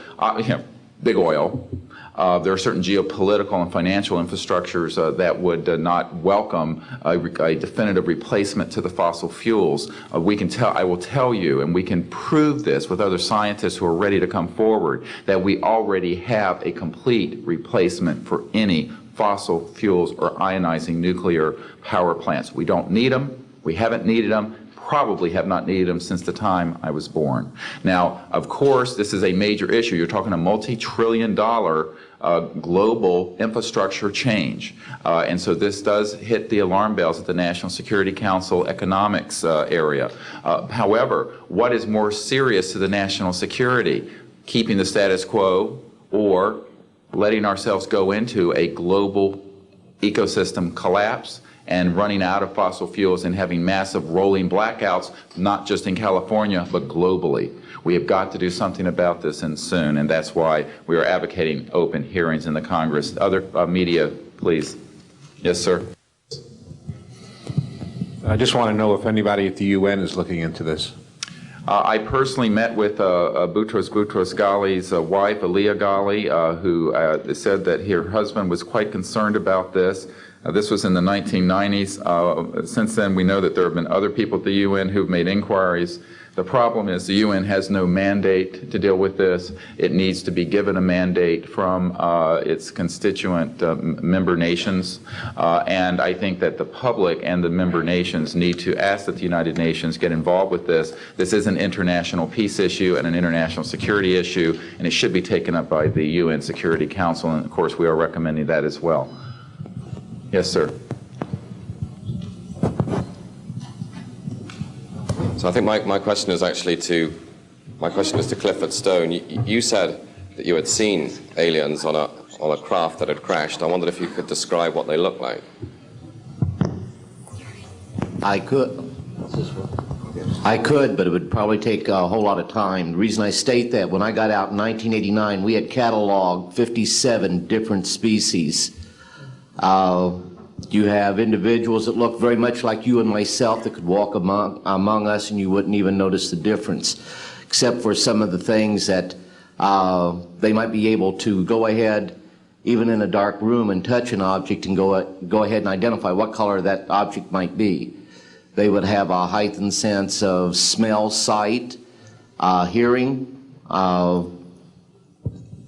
big oil. There are certain geopolitical and financial infrastructures that would not welcome a definitive replacement to the fossil fuels. I will tell you, and we can prove this with other scientists who are ready to come forward, that we already have a complete replacement for any fossil fuels or ionizing nuclear power plants. We don't need them. We haven't needed them. Probably have not needed them since the time I was born. Now, of course, this is a major issue. You're talking a multi-trillion-dollar global infrastructure change. And so this does hit the alarm bells at the National Security Council economics area. However, what is more serious to the national security? Keeping the status quo or letting ourselves go into a global ecosystem collapse and running out of fossil fuels and having massive rolling blackouts, not just in California, but globally. We have got to do something about this and soon, and that's why we are advocating open hearings in the Congress. Other media, please. Yes, sir. I just want to know if anybody at the UN is looking into this. I personally met with Boutros Ghali's wife, Aliyah Ghali, who said that her husband was quite concerned about this. This was in the 1990s. Since then, we know that there have been other people at the UN who've made inquiries. The problem is the UN has no mandate to deal with this. It needs to be given a mandate from its constituent member nations. And I think that the public and the member nations need to ask that the United Nations get involved with this. This is an international peace issue and an international security issue, and it should be taken up by the UN Security Council. And of course, we are recommending that as well. Yes, sir. So I think my question is actually to Clifford Stone. You said that you had seen aliens on a craft that had crashed. I wondered if you could describe what they looked like. I could, but it would probably take a whole lot of time. The reason I state that, when I got out in 1989, we had cataloged 57 different species. You have individuals that look very much like you and myself that could walk among us and you wouldn't even notice the difference, except for some of the things that they might be able to go ahead, even in a dark room, and touch an object and go ahead and identify what color that object might be. They would have a heightened sense of smell, sight, hearing.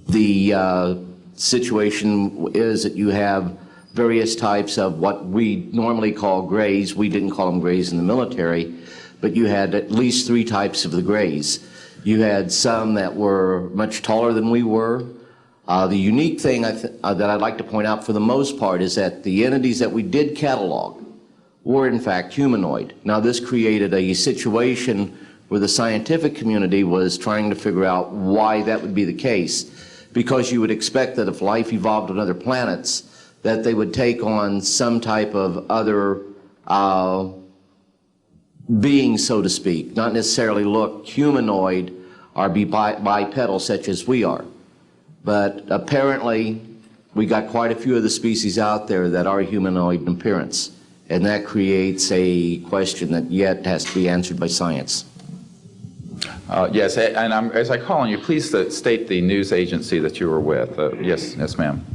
The situation is that you have various types of what we normally call grays. We didn't call them grays in the military, but you had at least 3 types of the grays. You had some that were much taller than we were. The unique thing that I'd like to point out for the most part is that the entities that we did catalog were in fact humanoid. Now this created a situation where the scientific community was trying to figure out why that would be the case, because you would expect that if life evolved on other planets, that they would take on some type of other being, so to speak, not necessarily look humanoid or be bipedal such as we are. But apparently we got quite a few of the species out there that are humanoid in appearance, and that creates a question that yet has to be answered by science. Yes, and as I call on you, please state the news agency that you were with. Yes, ma'am.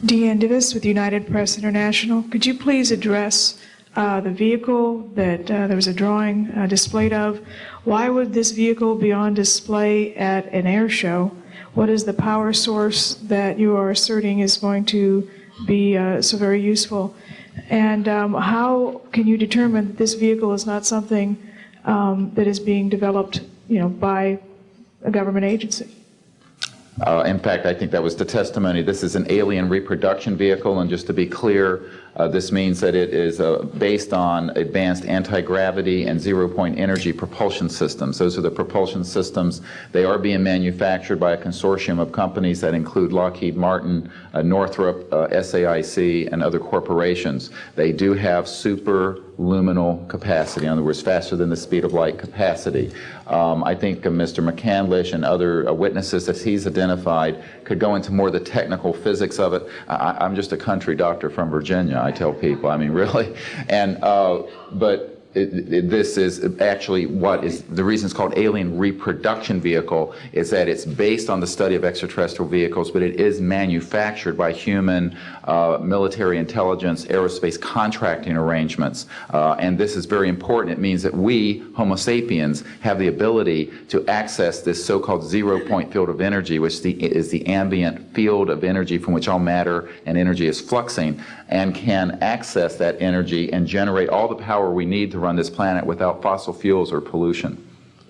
Deanne Divis with United Press International. Could you please address the vehicle that there was a drawing displayed of? Why would this vehicle be on display at an air show? What is the power source that you are asserting is going to be so very useful? And how can you determine that this vehicle is not something that is being developed, by a government agency? In fact, I think that was the testimony. This is an alien reproduction vehicle, and just to be clear, this means that it is based on advanced anti-gravity and zero-point energy propulsion systems. Those are the propulsion systems. They are being manufactured by a consortium of companies that include Lockheed Martin, Northrop, SAIC, and other corporations. They do have superluminal capacity, in other words, faster than the speed of light capacity. I think Mr. McCandlish and other witnesses that he's identified could go into more of the technical physics of it. I'm just a country doctor from Virginia, I tell people, I mean, really. And, but this is actually what is the reason it's called alien reproduction vehicle, is that it's based on the study of extraterrestrial vehicles, but it is manufactured by human military intelligence aerospace contracting arrangements. And this is very important. It means that we, Homo sapiens, have the ability to access this so-called zero-point field of energy, which is the ambient field of energy from which all matter and energy is fluxing, and can access that energy and generate all the power we need to run this planet without fossil fuels or pollution.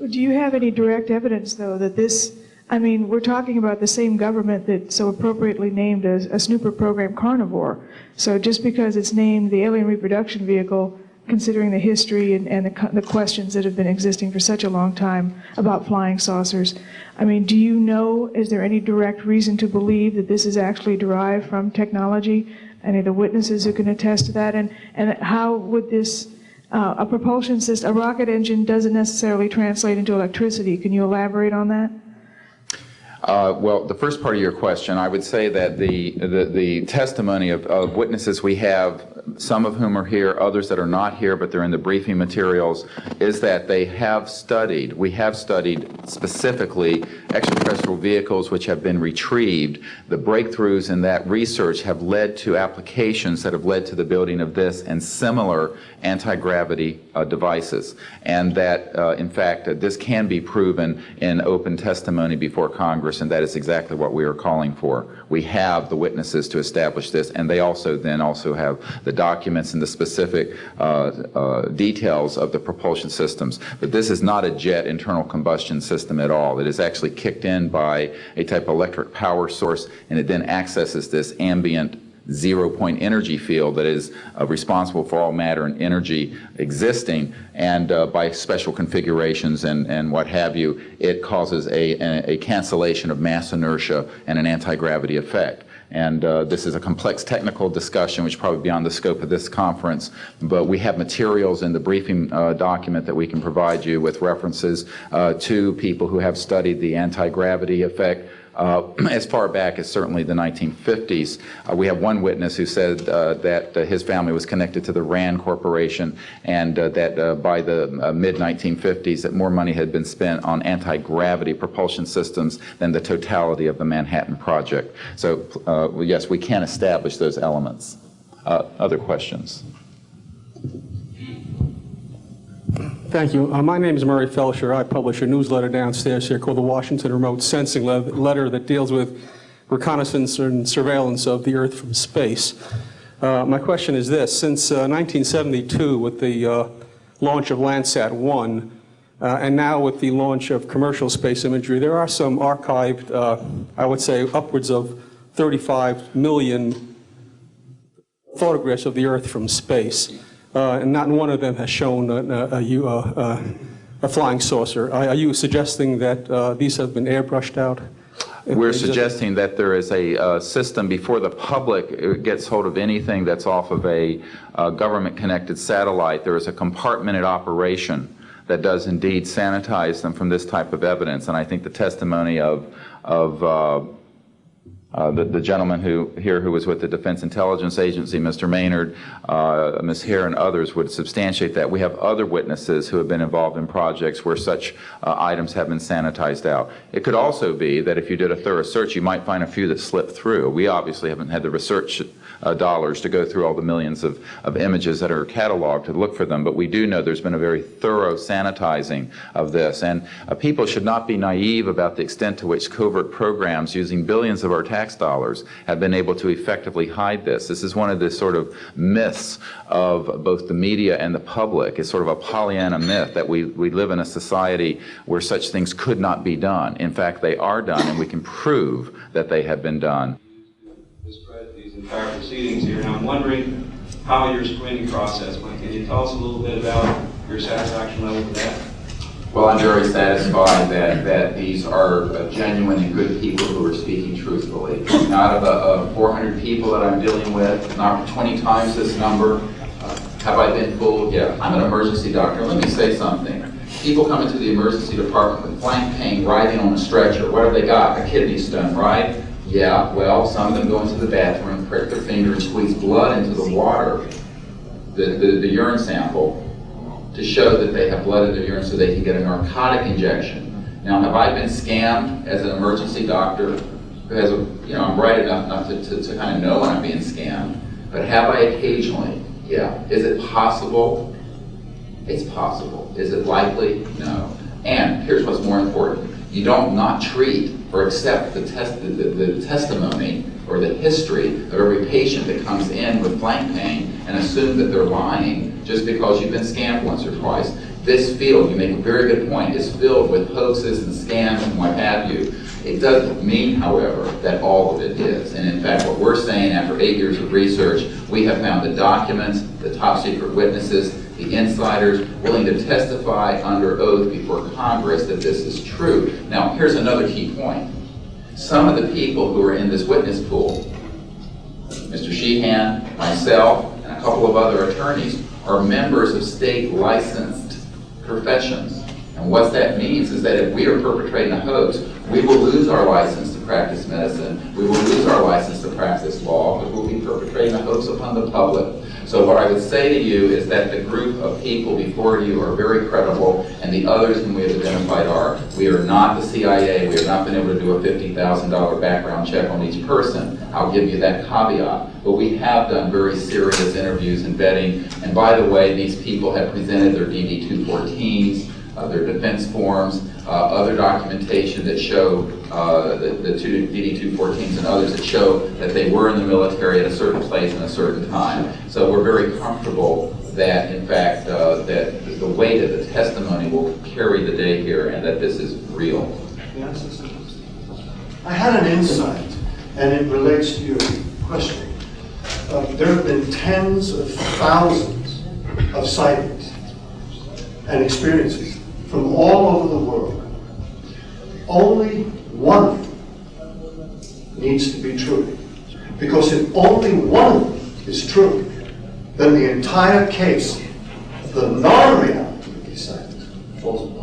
Do you have any direct evidence, though, that this, I mean, we're talking about the same government that so appropriately named a snooper program Carnivore. So just because it's named the alien reproduction vehicle, considering the history and the questions that have been existing for such a long time about flying saucers, I mean, do you know, is there any direct reason to believe that this is actually derived from technology? Any of the witnesses who can attest to that? And how would this, a propulsion system, a rocket engine doesn't necessarily translate into electricity. Can you elaborate on that? Well, the first part of your question, I would say that the testimony of witnesses we have, some of whom are here, others that are not here, but they're in the briefing materials, is that they have studied, we have studied specifically extraterrestrial vehicles which have been retrieved. The breakthroughs in that research have led to applications that have led to the building of this and similar anti-gravity devices. And that, in fact, this can be proven in open testimony before Congress, and that is exactly what we are calling for. We have the witnesses to establish this, and they also have the documents and the specific details of the propulsion systems. But this is not a jet internal combustion system at all. It is actually kicked in by a type of electric power source, and it then accesses this ambient zero-point energy field that is responsible for all matter and energy existing, and by special configurations and what have you, it causes a cancellation of mass inertia and an anti-gravity effect. And this is a complex technical discussion which is probably beyond the scope of this conference, but we have materials in the briefing document that we can provide you with references to people who have studied the anti-gravity effect, as far back as certainly the 1950s. We have one witness who said that his family was connected to the RAND Corporation, and that by the mid-1950s that more money had been spent on anti-gravity propulsion systems than the totality of the Manhattan Project. So yes, we can establish those elements. Other questions? Thank you. My name is Murray Felsher. I publish a newsletter downstairs here called the Washington Remote Sensing Letter that deals with reconnaissance and surveillance of the Earth from space. My question is this. Since 1972, with the launch of Landsat 1, and now with the launch of commercial space imagery, there are some archived, I would say, upwards of 35 million photographs of the Earth from space. And not one of them has shown a flying saucer. Are you suggesting that these have been airbrushed out? We're suggesting that there is a system before the public gets hold of anything that's off of a government-connected satellite. There is a compartmented operation that does indeed sanitize them from this type of evidence. And I think the testimony of the gentleman who was with the Defense Intelligence Agency, Mr. Maynard, Ms. Hare, and others would substantiate that. We have other witnesses who have been involved in projects where such items have been sanitized out. It could also be that if you did a thorough search, you might find a few that slipped through. We obviously haven't had the research dollars to go through all the millions of images that are cataloged to look for them, but we do know there's been a very thorough sanitizing of this. And people should not be naive about the extent to which covert programs using billions of our tax dollars have been able to effectively hide this. This is one of the sort of myths of both the media and the public. It's sort of a Pollyanna myth that we live in a society where such things could not be done. In fact, they are done, and we can prove that they have been done. These entire proceedings here, and I'm wondering how your screening process went. Can you tell us a little bit about your satisfaction level with that? Well, I'm very satisfied that these are genuine and good people who are speaking truthfully. Out of 400 people that I'm dealing with, not 20 times this number, have I been fooled? Yeah, I'm an emergency doctor. Let me say something. People come into the emergency department with flank pain, riding on a stretcher. What have they got? A kidney stone, right? Yeah, well, some of them go into the bathroom, prick their finger, and squeeze blood into the water, the urine sample, to show that they have blood in their urine so they can get a narcotic injection. Now, have I been scammed as an emergency doctor who has I'm bright enough to kind of know when I'm being scammed, but have I occasionally? Yeah. Is it possible? It's possible. Is it likely? No. And here's what's more important. You don't not treat or accept the testimony or the history of every patient that comes in with flank pain and assume that they're lying just because you've been scammed once or twice. This field, you make a very good point, is filled with hoaxes and scams and what have you. It doesn't mean, however, that all of it is. And in fact, what we're saying after 8 years of research, we have found the documents, the top secret witnesses, the insiders willing to testify under oath before Congress that this is true. Now, here's another key point. Some of the people who are in this witness pool, Mr. Sheehan, myself, and a couple of other attorneys, are members of state licensed professions. And what that means is that if we are perpetrating a hoax, we will lose our license to practice medicine, we will lose our license to practice law, because we'll be perpetrating a hoax upon the public. So what I would say to you is that the group of people before you are very credible, and the others whom we have identified are. We are not the CIA. We have not been able to do a $50,000 background check on each person. I'll give you that caveat. But we have done very serious interviews and vetting. And by the way, these people have presented their DD-214s, their defense forms, other documentation that show the two DD-214s and others that show that they were in the military at a certain place and a certain time. So we're very comfortable that, in fact, that the weight of the testimony will carry the day here and that this is real. I had an insight, and it relates to your question. There have been tens of thousands of sightings and experiences from all over the world. Only one of them needs to be true. Because if only one of them is true, then the entire case of the non-reality of these sightings falls apart.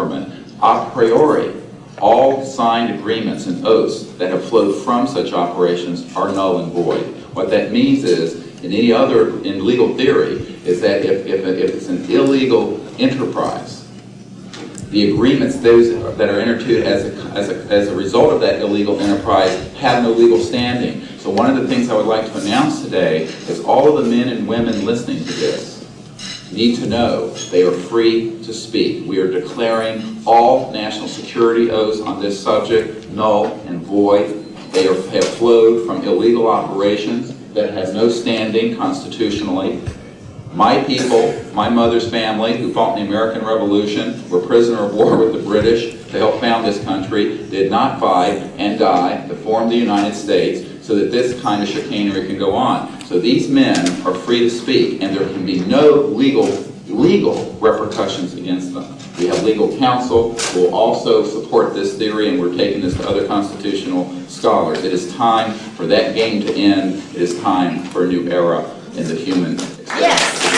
government, a priori, all signed agreements and oaths that have flowed from such operations are null and void. What that means is, in legal theory, is that if it's an illegal enterprise, the agreements those that are entered into as a result of that illegal enterprise have no legal standing. So one of the things I would like to announce today is all of the men and women listening to this need to know they are free to speak. We are declaring all national security oaths on this subject null and void. They have flowed from illegal operations that have no standing constitutionally. My people, my mother's family, who fought in the American Revolution, were prisoner of war with the British to help found this country, did not fight and die to form the United States so that this kind of chicanery can go on. So these men are free to speak, and there can be no legal repercussions against them. We have legal counsel who will also support this theory, and we're taking this to other constitutional scholars. It is time for that game to end. It is time for a new era in the human experience. Yes.